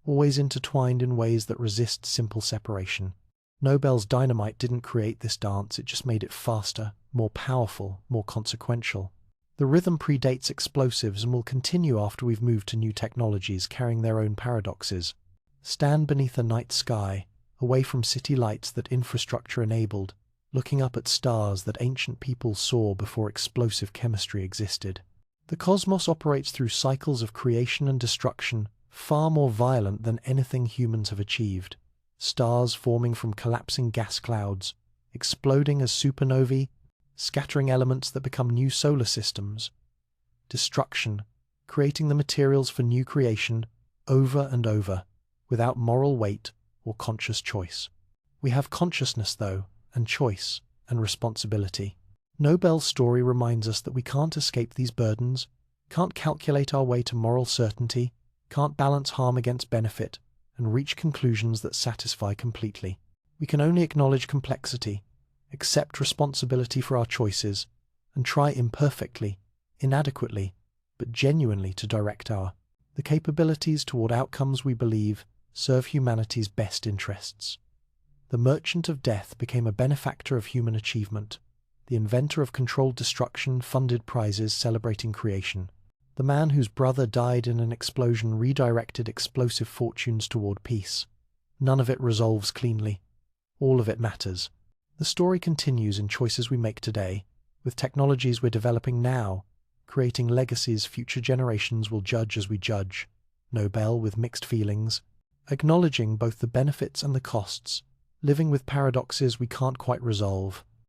always intertwined in ways that resist simple separation. Nobel's dynamite didn't create this dance, it just made it faster, more powerful, more consequential. The rhythm predates explosives and will continue after we've moved to new technologies carrying their own paradoxes. Stand beneath a night sky, away from city lights that infrastructure enabled, looking up at stars that ancient people saw before explosive chemistry existed. The cosmos operates through cycles of creation and destruction, far more violent than anything humans have achieved. Stars forming from collapsing gas clouds, exploding as supernovae, scattering elements that become new solar systems. Destruction, creating the materials for new creation, over and over, without moral weight or conscious choice. We have consciousness, though, and choice, and responsibility. Nobel's story reminds us that we can't escape these burdens, can't calculate our way to moral certainty, can't balance harm against benefit, and reach conclusions that satisfy completely. We can only acknowledge complexity, accept responsibility for our choices, and try imperfectly, inadequately, but genuinely to direct our. the capabilities toward outcomes we believe serve humanity's best interests. The merchant of death became a benefactor of human achievement. The inventor of controlled destruction funded prizes celebrating creation. The man whose brother died in an explosion redirected explosive fortunes toward peace. None of it resolves cleanly. All of it matters. The story continues in choices we make today, with technologies we're developing now, creating legacies future generations will judge as we judge. Nobel with mixed feelings, acknowledging both the benefits and the costs, living with paradoxes we can't quite resolve.